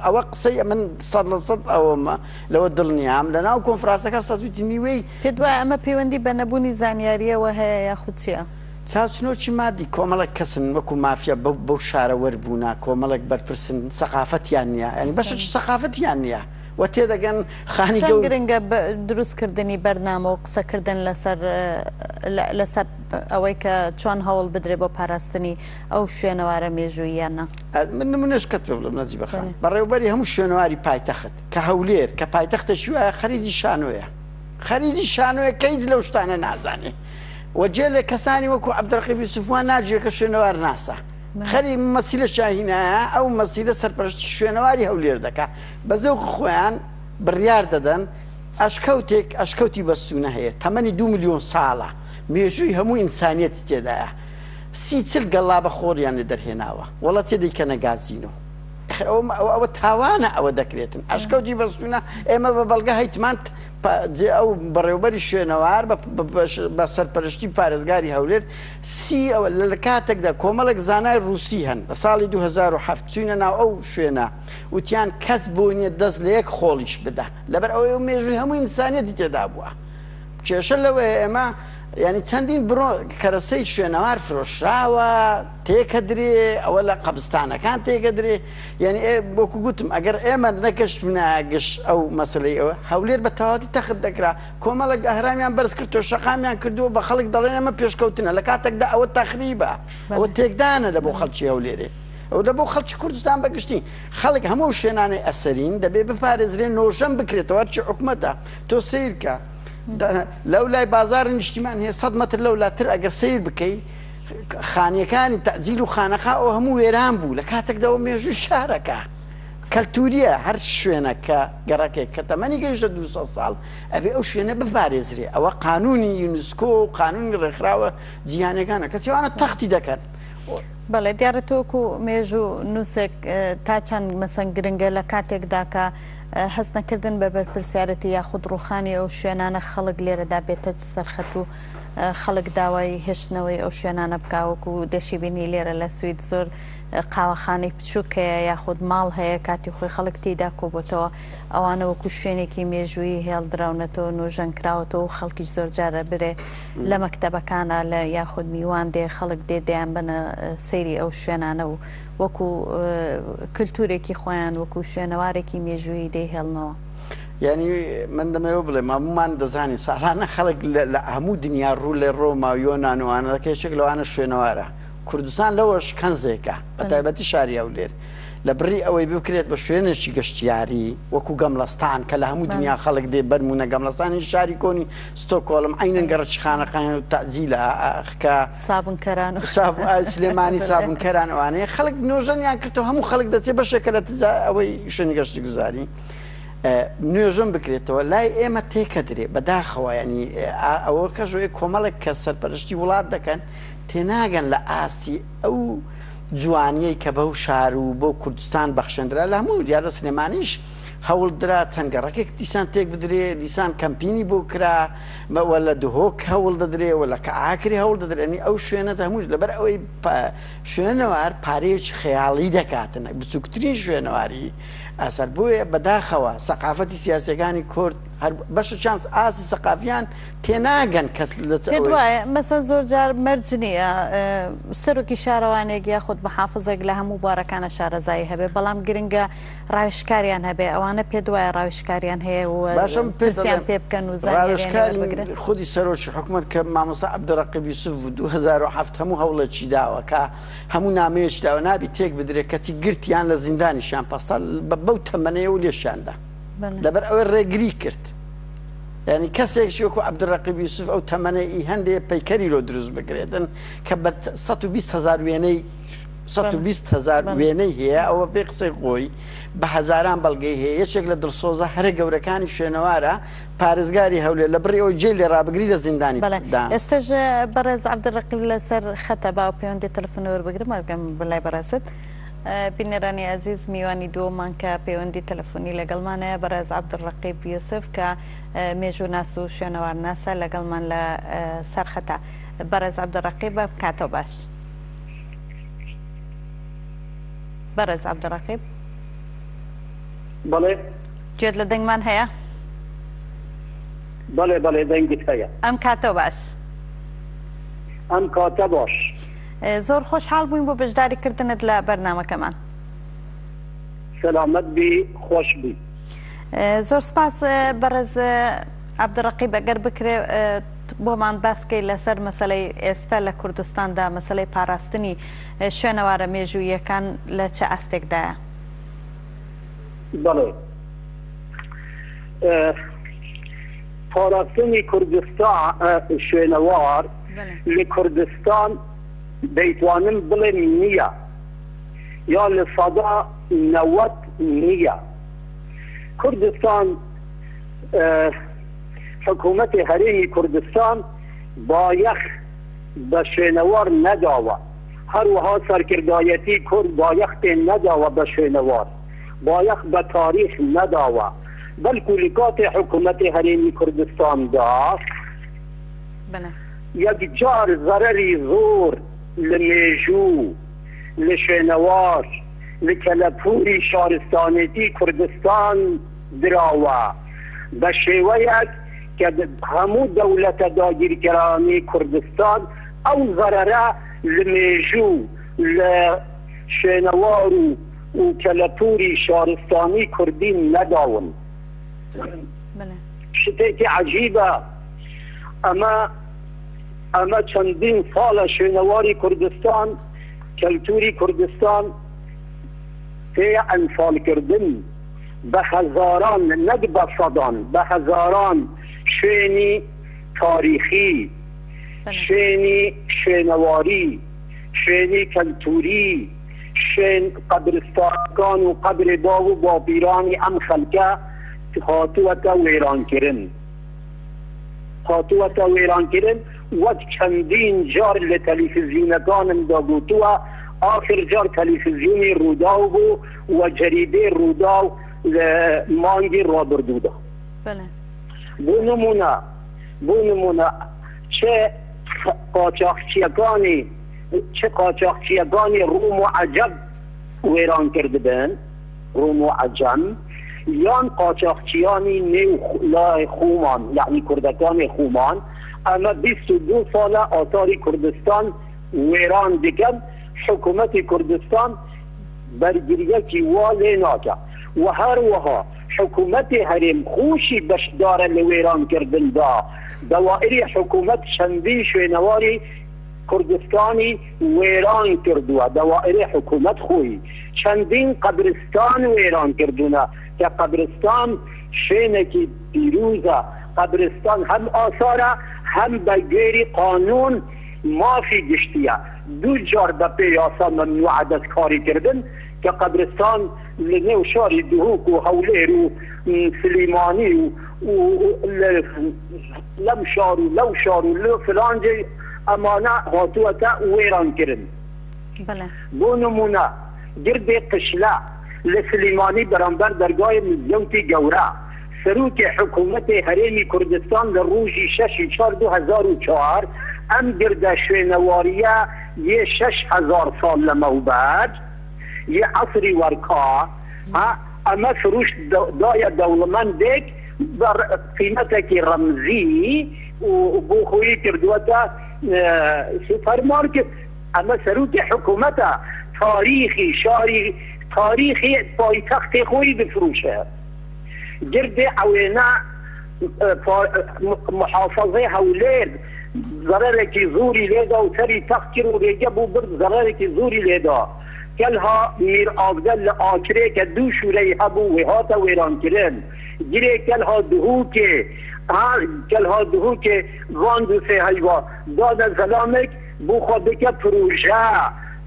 ئەوە قسەی من 100% ئەوەمە لەوە دڵنیام لە ناو کۆنفرانسەکە سازوتی نیوەی پێت وایە ئەمە پەیوەندی بە نەبوونی زانیاریەوە هەیە یاخود چییە؟ چاوچنۆکی مادی کۆمەڵک کەسن وەکو مافیا بەو شارە وەربوونا کۆمەڵک بەرپرسن سەقافەتیان نییە ئەنی بەشە سەقافەتیان نییە و تێدەگەن خانی گرنگە دروستکردنی بەرنامە و قسەکردن لەسەر ئەوەی کە چۆن هەوڵ بدرێ بۆ پاراستنی ئەو شوێنەوارە مێژوویانە من نمونەش کەت پێ بڵم نەجی بەخان بەڕێوبەری هەموو شوێنەواری پایتەخت کە هەولێر کە پایتەختە شوایە خەریزی شانۆیە خەریزی شانۆیە کە هیچ لەو شتانە نازانێ وەجێ لە کەسانی وەکو عەبدڕەقیب یوسوفوان ناجێت کە شوێنەوار ناسا خەری مەسیلە شاهینایە ئەو مەسیلە سەرپەرشتی شوێنەواری هەولێر دەکا بە زەوق خۆیان بڕیار دەدەن ئەشکەوتی بەستونە هەیە تەمەنی 2 ملیۆن ساڵە مێژووی هەموو ئینسانیەتی تێدایە 30 گەڵا بە خۆریان لێ دەرهێناوە وەڵە تێ دەیکەنە گازینۆ ئەوە تاوانە ئەوە دەکرێتن ئەشکەوتی بەستونە ئێمە بە بەڵگە هەیتمان ئەو بەڕێوبەری شوێنەوار بە سەرپەرشتی پارێزگاری هەولێر ئەوە لە کاتێکدا کۆمەڵک زانای ڕووسی هەن لە ساڵی 2007 چوینە ناو ئەو شوێنە وتیان کەس بۆ نیە دەست لە یەک خۆڵیش بدە لەبەر ئەوەی مێژووی هەموو ئینسانیەتی تێدا بووە کێشە لەوەیە ئێمە ینی چەندین بڕۆ کەرەسەی شوێنەوار فرۆشراوە تێکەدرێ ئەوە لە قەبستانەکان تێکەدرێ یعنی بۆکو گوتم ئەگەر ئێمە نەکەشت بناگەشت ئەو مەسلەی ئەوە هەولێر بە تەواتی تەخت دەکرا کۆمەڵک ئەهرامیان بەرز کرد تۆ شەقامیان کردووە بە خەڵک دەڵێن ئەمە پێشکەوتنە لە کاتێکدا ئەوە تەخریبە ئەوە تێکدانە لە بۆ خەڵکی هەولێرێ ئەو دە بۆ خەڵکی کوردستان بەگشتی خەڵک هەموو شوێنانەی ئەسەرین دەبێ بپارێزرێن نۆژەم بکرێتەوە چ حکومەتە تۆ سیرکە لەو لای بازار نیشتیمان هەیە 100 متر لەولاتر ئەگە سیر بکەی خانیەکانی تەعزیل و خانەخا ئەو هەموو وێران بوو لە کاتێکداەوە مێژووی شارەکە کەلتوریە هەر شوێنەکە گەڕەکێک کە تەمەنی گەیشتە 200 ساڵ ئەبێ ئەو شوێنە بپارێزرێ ئەوە قانونی یونسکۆ و قانونی ڕێکخراوە جیهانیەکانە کەسیوانە تەختی دەکەن بەڵێ دیارەتۆکو مێژوو نووسێک تا چەند مەسەن گرنگە لە کاتێکدا کە هەست نەکردن بە بەرپرسیارەتی یاخود ڕوخانی ئەو شوێنانە خەڵک لێرەدا بێتە سەرخەت و خەڵک داوای هێشتنەوەی ئەو شوێنانە بکاوەکو و دەشی بینی لێرە لە سوید زۆر قاوەخانەی بچووکەیە یاخود ماڵ هەیە کاتی خۆی خەڵک تێدا کۆبتەوە ئەوانە وەکو شوێنێکی مێژووی هێڵدراونەتەوە نۆژەن کراوەتەوە و خەڵکیش زۆر جارە برێ لە مەکتەبەکانە لە یاخود میوان دێ خەڵک دێدەیان بنە سەیری ئەو شوێنانە و وەکو کللتورێکی خۆیان وەکو شوێنەوارێکی مێژووی دەیهێڵنەوە یعنی من دەمەوە بڵێم هەمومان دەزانین ساڵانە خەڵک لە هەموو دنیا ڕوو لە ڕۆما و یۆنانوانە دەکەیچێک لەوانە شوێنەوارە کوردستان لەوەش کەنزێکە بە تایبەتی شاری هەولێر لە بڕی ئەوەی بکرێت بە شوێنێکی گەشتیاری وەکو گەملەستان کە لە هەموو دنیا خەڵک دێ بەرمونە گەملەستانی شاری کۆنی ستۆکۆڵم عینەن گەڕەچخانەکان و تەعزیلە ئەخکە سابونکەران و سلێمانی سابونکەران ئەوانەیە خەڵک نۆژەنیان کردەوە هەموو خەڵک دەچێت بەشێکە لە ئەوەی شوێنی گەشتی گوزاری نوێژم بکرێتەوە لای ئێمە تێکە درێ بەداخەوە ینی ئەوە کەژۆی کۆمەڵێک کە سەرپەرشتی وڵات دەکەن تێناگەن لە ئاستی ئەو جوانیەی کە بەو شار و بۆ کوردستان بەخشێنرا لە هەموو دیارە سلێمانیش هەوڵ درا چەنگەڕەکێک دیسان تێک بدرێ دیسان کەمپینی بۆ کرا وەلا دهۆک هەوڵ دەدرێ وەلا کە ئاکری هەوڵ دەدرێنی ئەو شوێنە هەموو لەبەر ئەوەی شوێنەوار پارەیەکی خەیاڵی دەکاتن بچووکترین شوێنەواری ئاسەر بۆیە بەداخەوە سەقافەتی سیاسەکانی کورد بەشە چانس ئاسی سەقافیان تێناگەن کە پێت وایە مەسەن زۆر جار مەرج نییە سەرۆکی شارەوانێک یاخود محافزێک لە هەموو بوارەکانە شارەزایی هەبێ بەڵام گرنگە ڕاوێژکاریان هەبێ ئەوانە پێت وایە ڕاوێژکاریان هەیە و پرسیان پێ بکەن و ڕاوێژکاری خودی سەرۆکی حکوومەت کە مامۆستا عەبدوڕەقیب یوسف 2007 هەموو هەوڵێکی داوە کە هەموو نامەیەکی داوە نابی تێک بدرێت کەچی گرتیان لە زیندانیشان پاستا بەو تەمەنەیە و لێشاندا لەبەر ئەوەی ڕێگری کرد یعنی کەسێکی وەکو عەبدوڕەقیب یوسف ئەو تەمەنەی هەندێ پەیکەری لۆ دروست بکرێتن کە بە 120,000 وێنەی 120,000 وێنەی هەیە ئەوە پێ قسەی خۆی بە هەزاران بەڵگەی هەیە یەکێک لە دڵسۆزە هەرە گەورەکانی شوێنەوارە پارێزگاری هەولێر لە بڕی ئەوی جێ لێ ڕابگری لە زیندانی ئێستاژ بەڕێز عەبدوڕەقیب لەسەر خەتە باو پەیوەندی تەلەفۆنی وەربگرم بگەم بەلای بەڕێزت بینەرانی عزیز میوانی دووەمان کە پەیوەندی تەلەفۆنی لەگەڵمانەیە بەڕێز عەبدوڕەقیب یوسف کە مێژوو ناس و شوێنەوار ناسە لەگەڵمان لە سەرخەتە بەڕێز عەبدوڕەقیب کاتەوە باش بەڕێز عەبدوڕەقیب بەڵێ گوێت لە دەنگمان هەیە بەڵێ بەڵێ دەنگت هەیە ئەم کاتەوە باش ئەم کاتە باش زۆر خۆشحاڵ بووین بۆ بەشداریکردنت لە بەرنامەکەمان سەلامەت بی خۆش بی زۆر سپاس بەڕێز عەبدوڕەقیب ئەگەر بکرێ بۆمان باسکەی لەسەر مەسەلەی ئێستا لە کوردستاندا مەسەلەی پاراستنی شوێنەوارە مێژوویەکان لە چه ئاستێکدایە بەڵێ پاراستنی کوردستان شوێنەوار لە کوردستان دەیتوانم بڵێم نییە یا لە سەدا 90 نییە کوردستان حکوومەتی هەرێمی کوردستان بایەخ بە شوێنەوار نەداوە هەروەها سەرکردایەتی کورد بایەخ تێ نەداوە بە شوێنەوار بایەخ بە تاریخ نەداوە بەڵکو لە کاتێ حکوومەتی هەرێمی کوردستاندا یەک جار زەرەری زۆر لە مێژوو لە شوێنەوار لە کەلەپوری شارستانێتی کوردستان دراوە بە شێوەیەک کە هەموو دەولەتە داگیرکەرانی کوردستان ئەو زەرەرە لە مێژوو لە شوێنەوار و کەلەپوری شارستانی کوردی نەداون شتێکی عەجیبە ئەمە چەندین ساڵە شوێنەواری کوردستان کەلتوری کوردستان پێیە ئەنفالکردن بە هەزاران نەک بە سەدان بە هەزاران شوێنی تاریخی شوێنی شوێنەواری شوێنی کەلتوری شوێن قەبرستانەکان و قەبرێ باو و باپیرانی ئەم خەڵکە هاتووەتە وێرانکردن وەک چەندین جار لە تەلەڤیزیۆنەکانمدا گوتووە آخر جار تەلەڤیزیۆنی ڕووداو بوو و جەریدەی ڕووداو لە مانگی ڕابردوودا بۆ نمونە چه قاچاقچیەکانی ڕوم و عەجەب وێران کردبن ڕوم و عەجەم یان قاچاقچیانی نێو لای خومان یعنی کوردەکانی خومان ئەمە 22 ساڵە ئاثاری کوردستان وێران دەکەن حکوومەتی کوردستان بەرگریەکی وا لێ ناکە و هەروەها حکوومەتی هەرێم خوشی بەشدارە لە وێرانکردندا دەوائری حکوومەت چەندین شوێنەواری کوردستانی وێران کردووە دەوائری حکوومەت خۆی چەندین قەبرستان وێران کردوونە کە قەبرستان شوێنێکی پیرۆزە قەبرستان هەم ئاسارە هەم بەگوێری قانون مافی گشتیە دوو جار بە پێ یاسا مەمنوعە دەستکاریکردن کە قەبرستان لە نێو شاری دهوک و هەولێر و سلێمانی و لەم شار و لەو شار و لە فلانجێ ئەمانە هاتووەتە وێرانکردن بۆ نمونە گردێ قشلە لسلیمانی برانبر درگاه مزیوتی گوره سروک حکومت حریم کردستان لروژی 6/4/2004 ام گرده شوینواریه یه 6000 سال لموبد یه عصری ورکا اما فروش دای دولمندک بر قیمتك رمزی و بوخوی کردوتا سوپرمارکت اما سروک حکومتا تاریخی شاری تاریخی پایتخت خوی بفروشه گرد اوینا محافظه هولیر ضرر کی زوری لیدا و سری تخت رو ریجبو برد ضرر کی زوری لیدا کلها میر آفدل آکره که دو شوره هبو و هاتا ویران کرن گیره کلها دهو که واندو سه حیوا داد زلامک بو خود که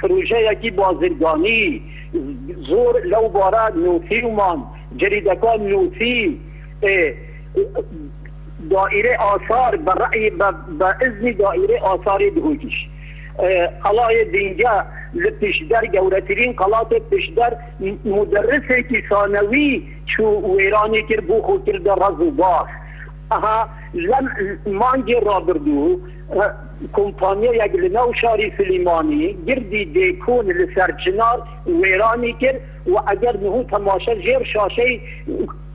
پروژه یکی بازرگانی زور لو بارد نوسی اومان جریدکان نوسی دائره آثار برای با اذن دائره آثار دهوکش قلای دینجا لپشدر گورترین قلات پشدر مدرسه کی ثانوی چو ویرانی کر بو خود کر در رزو باس لم مانگی را بردو کمپانی یک لنو شاری سلیمانی گردی دیکون لسرچنار ویرانی کر و اگر نهو تماشا جیر شاشه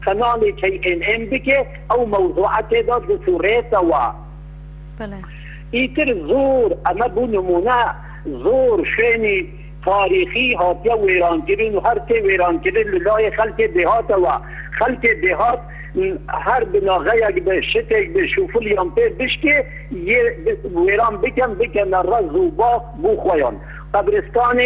کانال KNM بکه او موضوعات داد بسوریت و بله ایتر زور اما بو نمونه زور شینی تاریخی هاتیا ویران کردن و هر تی ویران کردن للای خلق دهات و خلق دهات هر بناغه یک به شتک به شوفل یامپه بشکه یه ویران بکن رز و باق بو خویان قبرستان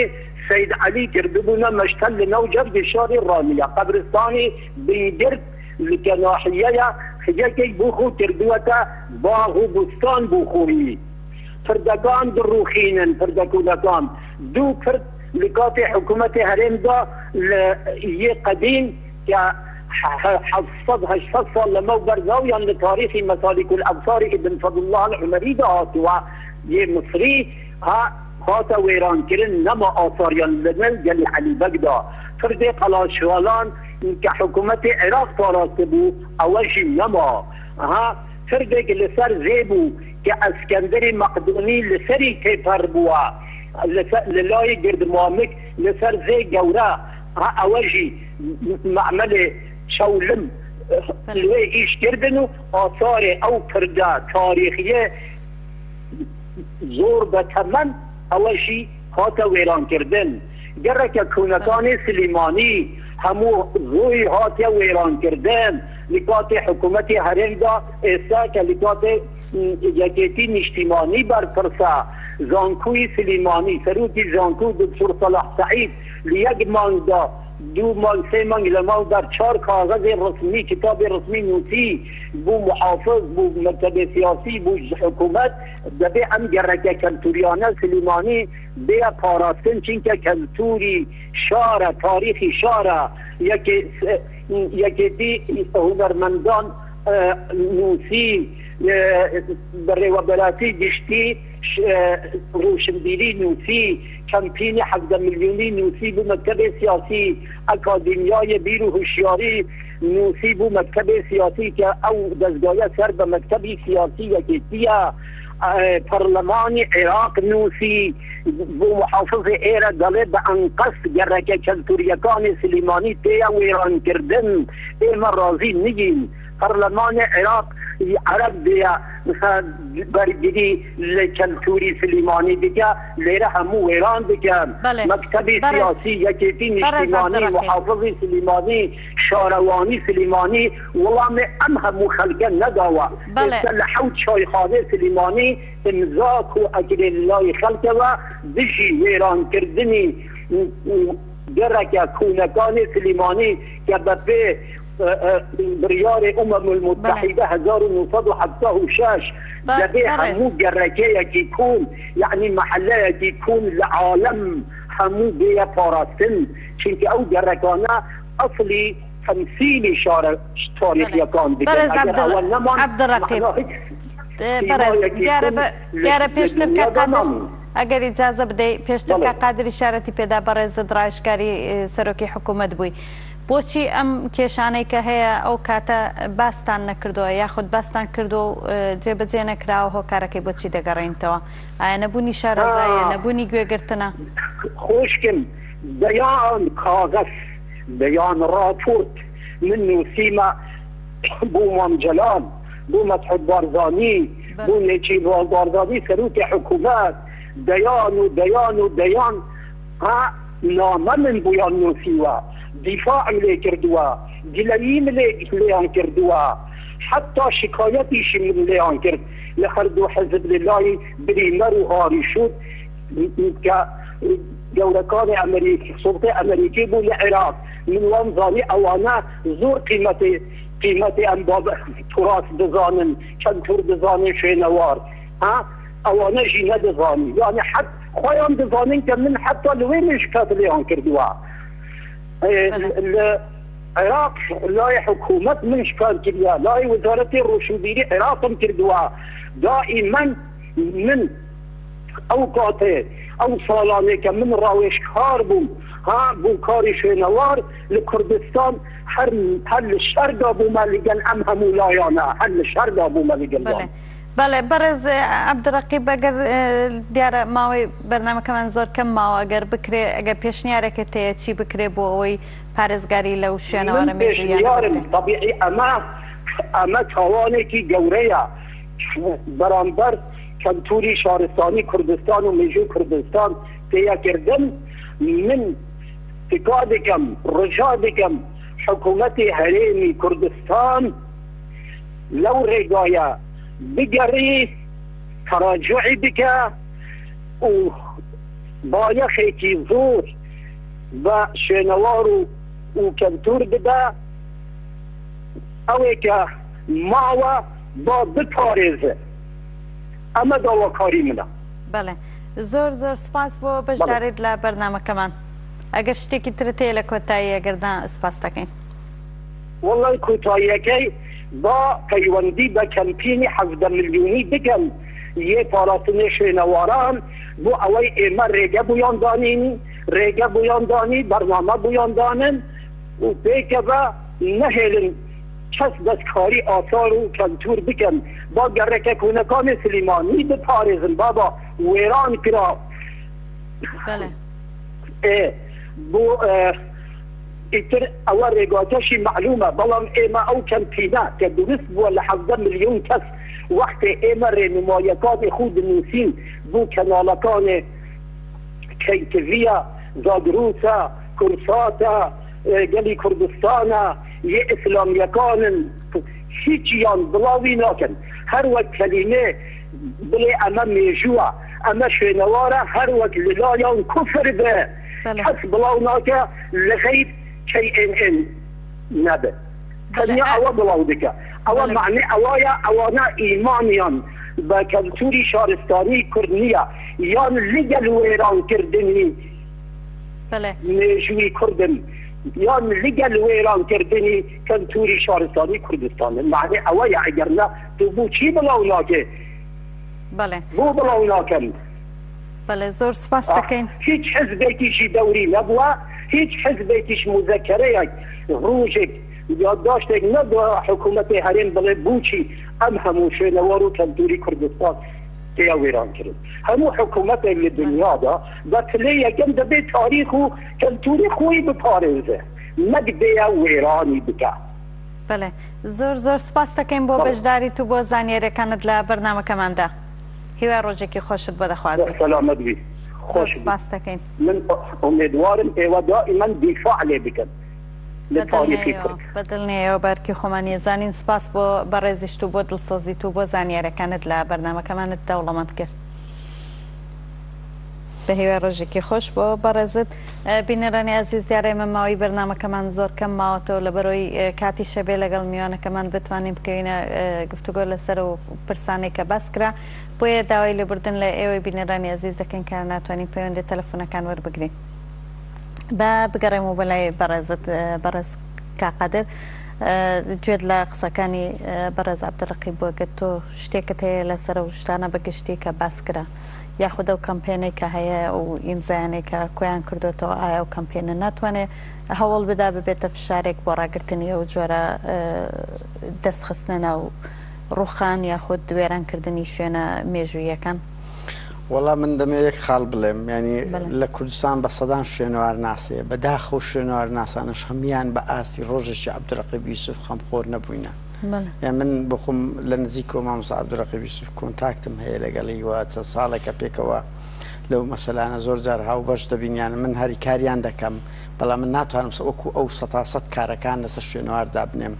سید علی کرده بونه مشتل نو جرد شار رانیه قبرستانی بیدرد لکناحیه یکی بوخو کردوتا باغ و بستان بوخوی فردکان در روخینن فردکودکان دو فرد لکات حکومت حرم دا یه قدیم که 700 سال لما برزاویان لتاریخ مسالک الابصار ابن فضل الله العمری دا آتوا یه مصری خاطا ویران کرن نما آثاریان لنل جلی علی بگدا فرد قلاشوالان که حکومت عراق تاراسته بو اوشی نما فرده که لسر زیبو که اسکندر مقدونی لسری تیپر بوا للای گرد مامک لسر زی گوره اوشی معمل شولم لوی ایش کردنو آثار او فرده تاریخیه زور بتمن اوشی خاطا ویران کردن گره که کونکان سلیمانی همو زوی هاتیا ویران کردن لکات حکومت حرم دا ایسا که لکات یکیتی نشتیمانی برپرسا زانکوی سلیمانی سروکی زانکو دکتر صلاح سعید لیگ مانگ دا 2 ماه 3 ماه لما در 4 کاغذ رسمی کتاب رسمی نوسی بو محافظ بو مکتب سیاسی بو حکومت دبی ام گرکه کلتوریانه سلیمانی بیا پاراستن چینکه کلتوری شاره تاریخی شاره یکی دی هنرمندان نوسی برای وبلاتی گشتی روشنبیری نوسی کمپین 17 میلیونی نوسی بو مکتب سیاسی اکادمیای بیر و هوشیاری نوسی بو مکتب سیاسی که او دستگاه سر به مکتب سیاسی یکیتیه پارلمان عراق نوسی بو محافظ ایره داله به انقص گرکه کلتوریکان سلیمانی تیا ویران کردن ایما راضی نگین پارلمان عراق عرب دیا برگیری لکلتوری سلیمانی دیگه لیره همو ویران دیگه مکتب سیاسی یکیتی نشتیمانی محافظ سلیمانی شاروانی سلیمانی ولام ام همو خلقه نداوه لحوت شایخانه سلیمانی امزاک و اجر الله خلقه و دشی ویران کردنی گرک کونکان سلیمانی که به بریار المتحده 1976 دبي همو جركه يكون يعني محله يكون العالم همو بيا باراستن چونك او جركانا اصلي تمثيلي شارع تاريخ يكون برز عبد الرقيب برز جاره پیشتر که ئەگەر ئیجازە بدەیت پێشتر کە قادری شارەتی پێدا بەڕێزت ڕایشکاری سەرۆکی حکوومەت بووی بۆچی ئەم کێشانەی کە هەیە ئەو کاتە باستان نەکردووە یاخود باستان کردو و جێبەجێ نەکراوە هۆکارەکەی بۆچی دەگەڕێنیتەوە ئایا نەبوونی شارەزایە نەبوونی گوێگرتنە خۆشکم بەیان کاغەس بەیان راپۆرت من نووسیمە بۆ مام جەلال بۆ مەسعود بارزانی بۆ نێچیروان بارزانی سەرۆکی حکوومەت دەیان نامە من بۆیان نووسیوە دیفاعم لێ کردووە گلەییم لێیان کردووە حتا شکایەتیشی من لێیان کرد لە هەردوو حەزب لەلای بریمەر و هاریشود کە گەورەکانی ئەمریکی سوڵتەی ئەمریکی بوو لە عێراق من وام زانی ئەوانە زۆر قیمەتی ئەم تراس دەزانن چەند تور دەزانن شوێنەوار ئەوانە ژی نەدەزانی یانە حەت خۆیان دەزانن کە من حتا لەوێ مشکات لێیان کردووە العراق لای حکومت من اشکال کردووە لای وزارەتی ڕۆشنبیری عێراقم کردووە دائما من ئەو کاتێ ئەو ساڵانێ کە من ڕاوێژکار بووم بۆ کاری شوێنەوار لە کوردستان هەر لە شەردا بوومە لەگەڵ ئەم هەموو لایانە هەر لە شەردا بوومە لەگەڵ بەڵێ بەڕێز عەبدوڕەقیب ئەگەر دیارە ماوەی بەرنامەکەمان زۆر کەم ماوە ئەگەر بکرێ ئەگەر پێشنیارێکت هەیە چی بکرێ بۆ ئەوەی پارێزگاری لەو شوێنەوارە مێژویانە طبیعی ئەمە تاوانێکی گەورەیە بەرامبەر کەلتوری شارستانی کوردستان و مێژووی کوردستان تێیەکردن من تکا دەکەم ڕجا دەکەم حکوومەتی هەرێمی کوردستان لەو ڕێگایە بگەڕی تەراجعی بکە و بایەخێکی زۆر بە شوێنەوار و کەلتور بدە ئەوێ کە ماوە با بپارێزە ئەمە داواکاری منە. بەڵێ زۆر سپاس بۆ بەشداریت لە بەرنامەکەمان ئەگەر شتێکی ترت هەیە لە کۆتایی ئەگەردا سپاس دەکەین. وەڵی کۆتاییەکەی با پەیوەندی بە کەمپینی 17 ملیۆنی بکەن یە پاڵاتنێ شوێنەواران بۆ ئەوەی ئێمە ڕێگە بویان دانی بەرنامە بویان دانن و پێکەوە نەهێلن کەس دەستکاری ئاثار و کەلتور بکەن با گەڕێکە کوونەکانی سلیمانی بپارێزن بابا وێران کرا بۆ ئیتر ئەوە ڕێگاتەشی معلومە بەڵام ئێمە ئەو کەمپینە کە دروست بووە لە 17 ملیۆن کەس وەختێ ئێمە ڕێنمایەکانی خود دنووسین بۆ کەناڵەکانی کەیتڤیە زاگروسە کورساتە گەلی کوردستانە یە ئیسلامیەکانن هیچیان بڵاوی ناکەن هەر وەک کەلیمێ بڵێ ئەمە مێژووە ئەمە شوێنەوارە هەر وەک لەلایان کوفر بێ کەس بڵاو ناکە لە غەیر KNN نەبێ تەنیا ئەوە بڵاو بکە ئەوە معنی ئەوایە ئەوانە ئیمانیان بە کەلتوری شارستانی کورد نییە یان لەگەڵ وێرانکردنی مێژووی کوردن یان لەگەڵ وێرانکردنی کەلتوری شارستانی کوردستان معنی ئەوەیە ئەگەرنا تو بۆ چی بڵاو ناکێ بۆ بڵاو ناکەن بەڵێ زۆر سپاس دەکەین هیچ حزبێکیشی دەوری نەبووە هیچ حزبێکیش مذەکەرەیەک ڕۆژێک یادداشتێک نەبووە حکوومەتی هەرێم بڵێ بوچی ئەم هەموو شوێنەوار و کەلتوری کوردستان تیا وێران کرد هەموو حکوومەتێک لە دنیادا بە پلەی یەکەم دەبێت تاریخ و کەلتوری خۆی بپارێزێ نەک بێە وێرانی بکە. بەڵێ زۆر سپاس دەکەین بۆ بەشداریت و بۆ زانیاریەکانت لە بەرنامەکەماندا هیوای ڕۆژێکی خۆشت بۆ دەخوازم. سەلامەت بی. زۆر سپاس دەکەین. من ئومێدوارم ئێوە دائیمەن دیفاع لێ بکەن. بەدڵنیەوە بەرکی خۆمانی زانین سپاس بۆ بەڕێزیشت و بۆ دڵسۆزیت و بۆ زانیاریەکانت لە بەرنامەکەمانت دەوڵەمەند کرد. بە هیوای ڕۆژێکی خۆش بۆ بەڕێزت بینەرانی عەزیز دیارە ئێمە ماوەی بەرنامەکەمان زۆر کەم ماوەتەوە لە بەرەوەی کاتی شەبێ لەگەڵ میوانەکەمان بتوانین بکەوینە گفتوگۆ لەسەر و پرسانەی کە باس کرا بۆیە داوای لێبوردن لە ئێوەی بینەرانی عەزیز دەکەین کە ناتوانین پەیوەندی تەلەفۆنەکان وەربگرین. بگەڕێمەوە بەلای بەڕێزت بەڕێز کاقادر گوێت لە قسەکانی بەڕێز عەبدوڕەقیب بۆ گەر تۆ شتێکت هەیە لەسەر و شتانە بەگشتی کە باس کرا یاخود ئەو کەمپێنێک کە هەیە و ئیمزایانێک کە کۆیان کردوێتەوە ئایا ئەو کەمپێنە ناتوانێت هەوڵ بدا ببێتە فشارێک بۆ ڕاگررتنی ئەو جۆرە دەستخستنە ناو ڕوخان یاخود وێرانکردنی شوێنە مێژوویەکان؟ وەڵام من دەمێ یەک خاڵ بڵێم ینی لە کوردستان بە سەدان شوێنەوار ناسێ بەداخە و شوێنەوار ناسانش هەمیان بە ئاسی ڕۆژێکی عەبدوڕەقیب یوسف خەمخۆر نەبووینە. من بخۆم لە نزیکەوە مامۆستا عەبدوڕەقیب یوسف کۆنتاکتم هەیە لەگەڵیوە چەند ساڵێکە پێکەوە لەو مەسەلانە زۆر جار هاو بەش دەبینیان من هەری کاریان دەکەم بەڵام من ناتوانم وەکو ئەو سەتاسەد کارەکان لەسەر شوێنەواردا بنێم.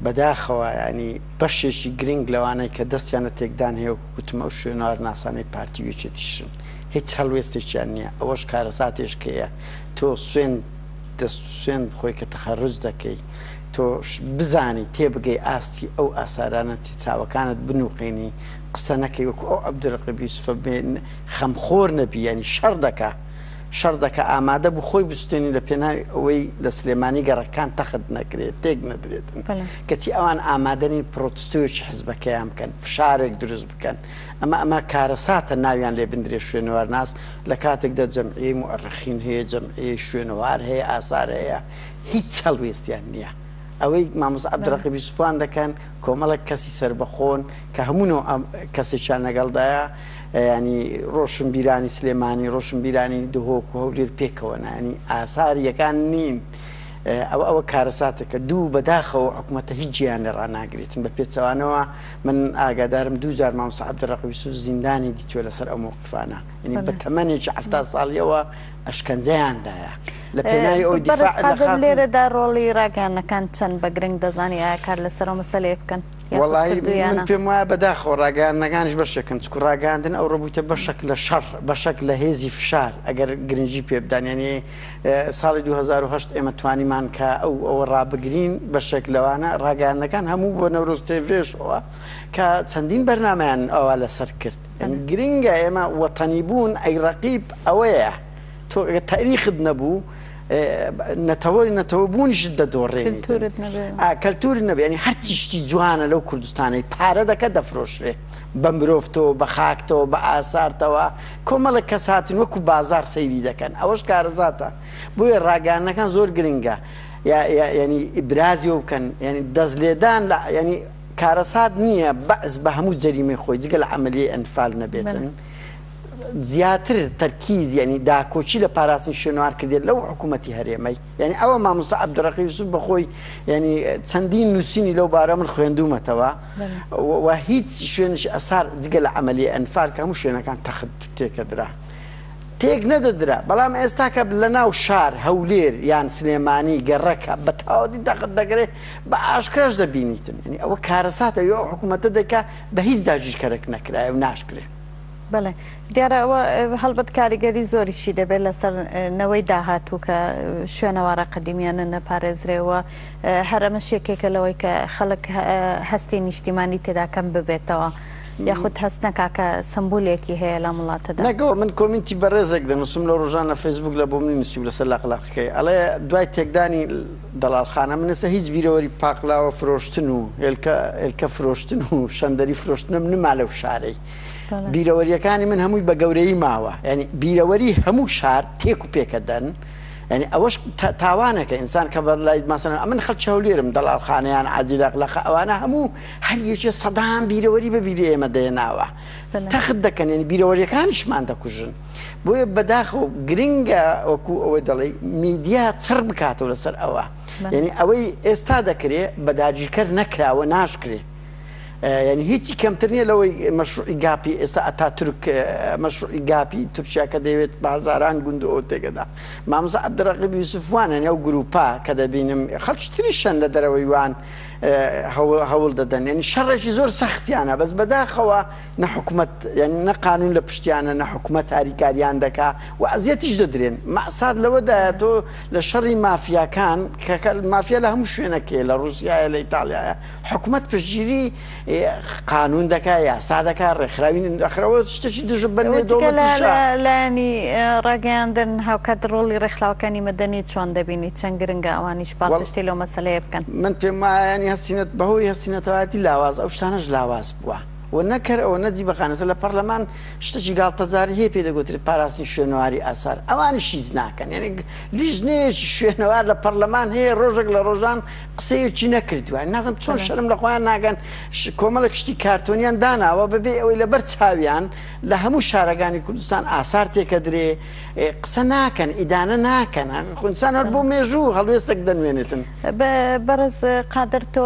بەداخەوە ینی بەشێکی گرنگ لەوانەیە کە دەستیانە تێکدان هەیە وکوتمە ئەو شوێنەوار ناسانەی پارتیوێکێتیشن هیچ هەڵوێستێکیان نییە ئەوەش کارەساتێشکەیە تۆ دەست سوێن بخۆی کە تەخەڕوج دەکەی تۆ بزانی تێبگەی ئاستی ئەو ئاسارانە چاوەکانت بنووقێنی قسە نەکەی وەکو ئەو عەبدوڕەقیب یوسفە خەمخۆر نەبی ینی شەڕ دەکە ئامادە بوو خۆی بستێنی لە پێناوی ئەوەی لە سلێمانی گەڕەکان تەخت نەکرێت تێک نەدرێتن کەچی ئەوان ئامادەنین پرۆتستۆیەکی حزبەکەیان بکەن فشارێک دروست بکەن ئەمە کارەساتە ناویان لێ بندرێ شوێنەوار ناس لە کاتێکدا جەمعیە مؤرخین هەیە جەمعیە شوێنەوار هەیە ئاسار هەیە هیچ هەڵوێستیان نییە. ئەوەی مامۆستا عەبدوڕەقیب یوسفیان دەکەن کۆمەڵێک کەسی سربەخۆن کە هەموو کەسێکیان لەگەڵدایە ینی ڕۆشنبیرانی سلێمانی ڕۆشنبیرانی دهۆک و هەولێر پێکەوەنا ینی ئاساریەکان نین. ئەوە کارەساتێکە دوو بەداخەوە حکوومەتە هیچ گیان لە ڕناگرێتن بە پێچەوانەوە من ئاگادارم 2000 مامۆستا عەبدوڕەقیب یوسف زیندانی دیتوێ لەسەر ئەو موقفانە ینی بە تەمەنێکی 70 ساڵیەوە ئەشکەنجەیاندایە لە پێناوی ئەو دیفاع لێرەدا ڕۆڵی ڕاگەیانەکان چەند بە گرنگ دەزانی ئایا کار لەسەر ئەو مەسەلەیە بکەن؟ وەڵی من پێم وایە بەداخەوە ڕاگەیاندنەکانیش بەشێکن چکو ڕاگەاندن ئەو ڕەبوویتە بەشێک لە شەڕ بەشێک لە هێزی فشار ئەگەر گرنگی پێ بدان ینی ساڵی 2008 ئێمە توانیمان کە ئەوە ڕابگرین بەشێک لەوانە ڕاگەیاندنەکان هەموو بۆ نەورۆز تێڤێشەوە کە چەندین بەرنامەیان ئەوە لەسەر کرد گرنگە ئێمە وەتەنی بوون ئەی ڕەقیب ئەوەیە تۆ تاریخت نەبوو نەتەوە بوونیشت دەدۆڕێنی کەلتوری نەبێ ینی هەرچی شتی جوانە لەو کوردستانەی پارە دەکە دەفرۆشرێ بە مرۆڤتەوە بە خاکتەوە بە ئاسارتەوە کۆمەڵە کەس هاتن وەکو بازار سەیری دەکەن ئەوەش کارەزاتە بۆیە ڕاگەیاندنەکان زۆر گرنگە ینی ئیبرازیەوە بکەن ینی دەستلێدان ینی کارەسات نییە بەعز بە هەموو جەریمەی خۆی جگە لە عەمەلیەی ئەنفال نەبێتن زیاتر تەرکیز ینی داکۆچی لە پاراستنی شوێنەوار کردێت لەو حکوومەتی هەرێمەی ینی ئەوە مامۆستا عەبدوڕەقیب یوسف بەخۆی ینی چەندین نووسینی لەو بارە من خوێندومەتەوە و هیچ شوێنشی ئەسار جگە لە عەمەلیەی ئەنفال کە هەموو شوێنەکان تەخت تێکەدرا تێک نەدەدرا بەڵام ئێستاکە لە ناو شار هەولێر یان سلێمانی گەڕەکە بە تاوەدی تەخت دەگرێت بە ئاشکراش دەبینیتن ینی ئەوە کارەساتە ئەو حکوومەتە دەکا بە هیچ داگیرکەرێک نەکرایە و ناشکرێت. بەڵێ دیارە ئەوە هەڵبەت کاریگەری زۆریشی دەبێت لەسەر نەوەی داهاتوو کە شوێنەوارە قەدیمیانە نەپارێزرێەوە هەرەمە شێکێکە لەوەی کە خەڵک هەستی نیشتیمانی تێدا کەم ببێتەوە یاخود هەست نەکاکە سمبولێکی هەیە لە وڵاتەدا نەگەوە من کۆمنتی بەڕێزێک دەنووسم لە ڕۆژانە فەیسبوک لە بۆ منی نووسی لەسەر لاقلاقەکەی ئەڵێ دوای تێکدانی دەڵالخانە منەسە هیچ بیرەوەری پاقلاوە فرۆشتن و هێلکە فرۆشتن و شەمدەری فرۆشتنم نما لەو شارەی بیرەوەریەکانی من هەمووی بە گەورەی ماوە ینی بیرەوەری هەموو شار تێک و پێکەدەن ینی ئەوەش تاوانەکە ئینسان کە بەلای ماسەن من خەڵکی هەولێرم دەڵالخانەیان عادی لاقلاقە ئەوانە هەموو هەر یەکێ سەدان بیرەوەری بە بیری ئێمە دێناوە تەخت دەکەن ینی بیرەوەریەکانیشمان دەکوژن بۆیە بەداخەوە گرنگە وەکو ئەوەی دەڵێ میدیا چڕ بکاتەوە لەسەر ئەوە ینی ئەوەی ئێستا دەکرێت بە داگیرکەر نەکراوە ناشکرێت ینی هیچی کەمتر نیە لەوەی مەشروعی گاپی ئێستا ئەتاتورک مەشروعی گاپی تورکیا کە دەوێت بە هەزاران گوند ئەو تێگەدا مامۆستا عەبدوڕەقیب یوسفوان ئەو گروپا کە دەبینم خەڵکتریشەن لە دەرەوەی وان هەوڵ دەدەن ینی شەڕێکی زۆر سەختیانە بەس بەداخەوە نە حکوومەت ینی نە قانون لە پشتیانە نە حکوومەت هاریکاریان دەکا و ئەزیەتیش دەدرێن مەساد لەوەدایە تۆ لە شەڕی مافیاکان کە مافیا لە هەموو شوێنەکە لە رووسایە لە ئیتالیایە حکوومەت پشتگیری قانون دەکا یاسا دەکا ڕێکخراوی ئەخرەوە شتێکی دژ بەنێ لایانی ڕاگەیاندن هاوکات ڕۆڵی ڕێکخراوەکانی مەدەنی چۆن دەبینی چەند گرنگە ئەوانیش پاڵپشتی لەو مەسەلەیە بکەن من پێم وایە ینی هەستینەت بەهۆی هەستینەتەوەتی لاواز ئەو شتانەش لاواز بووە و نەکرد ئەوە نەجی بەخانەسە لە پەرلەمان شتێکی گاڵتەجاری هەیە پێ دەگوترێت پاراستنی شوێنەواری ئاسار ئەوانی شیز ناکەن یعنی لیژنەیەکی شوێنەوار لە پەرلەمان هەیە ڕۆژێک لە ڕۆژان قسەیەکی نەکردووە نازم چۆن شەرم لە خۆیان ناگەن کۆمەڵێک شتی کارتۆنیان داناوە بەبێ ئەوەی لەبەر چاویان لە هەموو شارەکانی کوردستان ئاسار تێکە درێ قسە ناکەن ئیدانە ناکەن خونسان هەر بۆ مێژوو هەڵوێستێک دەنوێنێتن بەرز قادر تۆ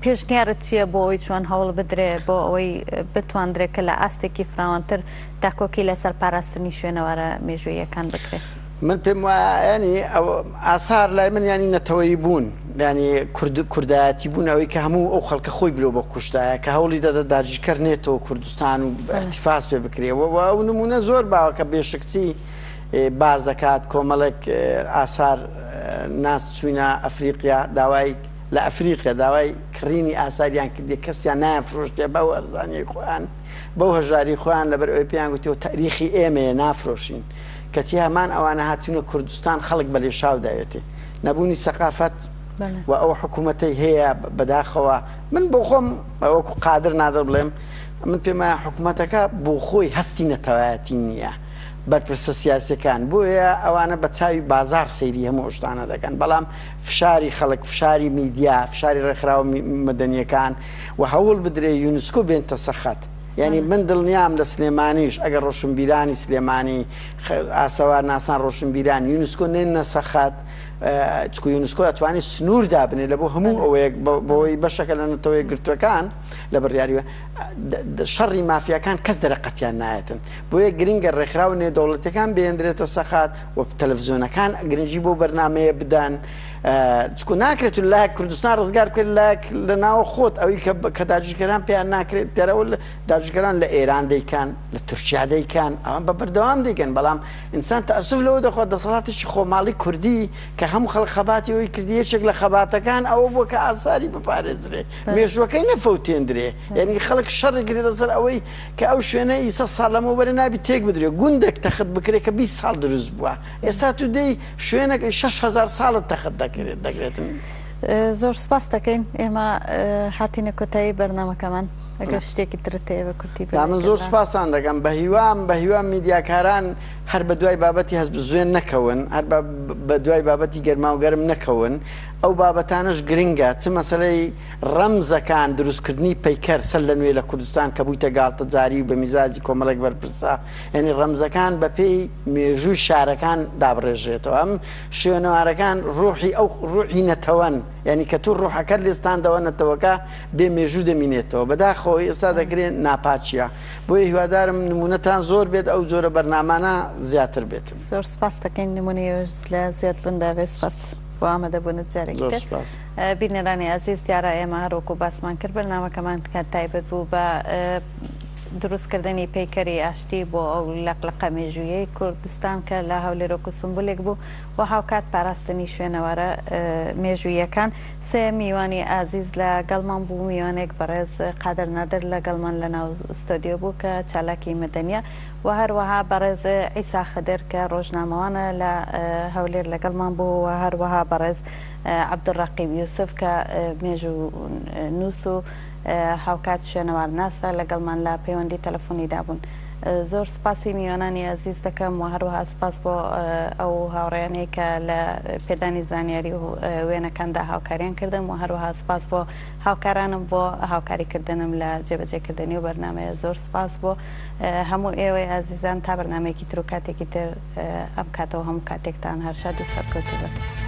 پێشنیارت چییە بۆ ئەوەی چۆن هەوڵ بدرێ بۆ ئەوەی بتوانرێت کە لە ئاستێکی فراوانتر تاکۆکی لەسەر پاراستنی شوێنەوارە مێژوویەکان بکرێت من پێم وایە ینی ئاسار لای من ینی نەتەوەیی بوون ینی کوردایەتی بوون ئەوەی کە هەموو ئەو خەڵکە خۆی برۆ بە کوشتایە کە هەوڵی دەدە داگیرکردنێتەوە کوردستان و ئەتیفاس پێ بکرێەوە ئەو نمونە زۆر باوە کە بێشکچی باز دەکات کۆمەڵێک ئاسار ناس چوینە ئەفریقیا داوای لە ئەفریقیا داوای کڕینی ئاساریان کردی کەسیان نایفرۆشتێ بەو ئەرزانی خۆیان بەو هەژاری خۆیان لەبەر ئەوەی پێیان گوتیەوە تاریخی ئێمەیە نافرۆشین کەچی هەمان ئەوانە هاتوونە کوردستان خەڵک بە لێشاودایەتێ نەبوونی سەقافەت و ئەو حکوومەتەی هەیە بەداخەوە من بۆ خۆم وەکو قادر نادر بڵێم من پێم وایە حکوومەتەکە بۆ خۆی هەستی نەتەوایەتی نییە بەرپرسە سیاسەکان بۆیە ئەوانە بە چاوی بازار سەیری هەموو شتانە دەکەن بەڵام فشاری خەڵک فشاری میدیا فشاری ڕێکخراوە مەدەنیەکان و هەوڵ بدرێ یونسکۆ بێنتە سەخەت یعنی من دڵنیام لە سلێمانیش ئەگەر ڕۆشنبیرانی سلێمانی ئاسەوار ناسان ڕۆشنبیران یونسکۆ نێنە سەخەت چکو یونسکۆ ئەتوانێت سنوور دابنێ لە بۆ هەموو ئەوەیە بۆی بەشەکە لە نەتەوەی گرتوەکان لە بڕیاریوە شەڕی مافیاکان کەس دەرەقەتیان نایەتن بۆیە گرنگە ڕێکخراو نێودەوڵەتەکان بێنرێتە سەخات و تەلەڤیزیۆنەکان گرنگی بۆ بەرنامەیە بدەن چکو ناکرێت لایەک کوردستان ڕزگار بکرێت لایەک لە ناوە خۆت ئەوەی کە داگیرکەران پێیان ناکرێت دەرەوە داگیرکەران لە ئێران دەیکان لە تورکیا دەیکان ئەوان بە بەردەوام دەیکەن بەڵام ئینسان تەئەسف لەوە دەخوات دەسەڵاتێکی خۆماڵی کوردی کە هەموو خەڵک خەباتی ئەوەی کردی یەکێک لە خەباتەکان ئەوە بووە کە ئاساری بپارێزرێ مێژوەکەی نەفەوتێندرێ یعنی خەڵک شەڕی گرێت لەسەر ئەوەی کە ئەو شوێنە ئیسە ساڵ لەمەوبەرە نابی تێک بدرێ گوندێک تەخت بکرێت کە 20 ساڵ دروست بووە ئێستا تو دەی شوێنێک 6000 ساڵت تەخت دەکرێت دەگرێتن زۆر سپاس دەکەین ئێمە هاتینە کۆتایی بەرنامەکەمان ئەگەر شتێکی ترت هەیە بە کورتی من زۆر سپاسان دەکەم بە هیوام میدیاکاران هەر بە دوای بابەتی هەست زوێن نەکەون هەر بە دوای بابەتی گەرما و گەرم نەکەون ئەو بابەتانش گرنگە چ مەسەلەی ڕەمزەکان دروستکردنی پەیکەر سەر لە نوێ لە کوردستان کە بوویتە گاڵتەجاری و بە میزاجی کۆمەڵێک بەرپرسا یعنی ڕەمزەکان بە پێی مێژووی شارەکان دابڕێژێتەوە ئەم شوێنەوارەکان ڕوحی ئەو ڕوحی نەتەوەن یعنی کە تو ڕوحەکەت لێستاندەوە نەتەوەکە بێ مێژوو دەمینێتەوە بەداخەوە ئێستا دەکرێن ناپاچیە بۆیە هیوادارم نمونەتان زۆر بێت ئەو جۆرە بەرنامانە زیاتر بێت زۆر سپاس دەکەین نمونەیەش لە زیاد بنداوێ سپاس بۆ ئامادەبوونت جارێکی تر بینەرانی عەزیز دیارە ئێمە هەروەکو باسمان کرد بەرنامەکەمان کات تایبەت بوو بە دروستکردنی پەیکەری ئاشتی بۆ ئەو لەقلقە مێژوویەی کوردستان کە لە هەولێرە و سمبولێک بوو و هاوکات پاراستنی شوێنەوارە مێژوویەکان سێ میوانی ئازیز لە گەڵمان بوو میوانێک بەڕێز قادر نادر لە گەڵمان لە ناو ستۆدیۆ بوو کە چالاکی مەدەنیە و هەروەها بەڕێز عیسا خەدر کە ڕۆژنامەوانە لە هەولێر لەگەڵمان بوو و هەروەها بەڕێز عەبدوڕەقیب یوسف کە مێژوو نووس و هاوکات شوێنەوار ناسە لەگەڵمان لە پەیوەندی تەلەفۆنیدا بوون زۆر سپاسی میوانانی عەزیز دەکەم و هەروەها سپاس بۆ ئەو هاوڕێیانەی کە لە پێدانی زانیاری و وێنەکاندا هاوکاریان کردم و هەروەها سپاس بۆ هاوکارانم بۆ هاوکاریکردنم لە جێبەجێکردنی و بەرنامەیە زۆر سپاس بۆ هەموو ئێوەی عەزیزان تا بەرنامەیەکی تر و کاتێکی تر ئەم کاتەوە هەموو کاتێکتان هەر شاد و سەرکەوتوو بێت.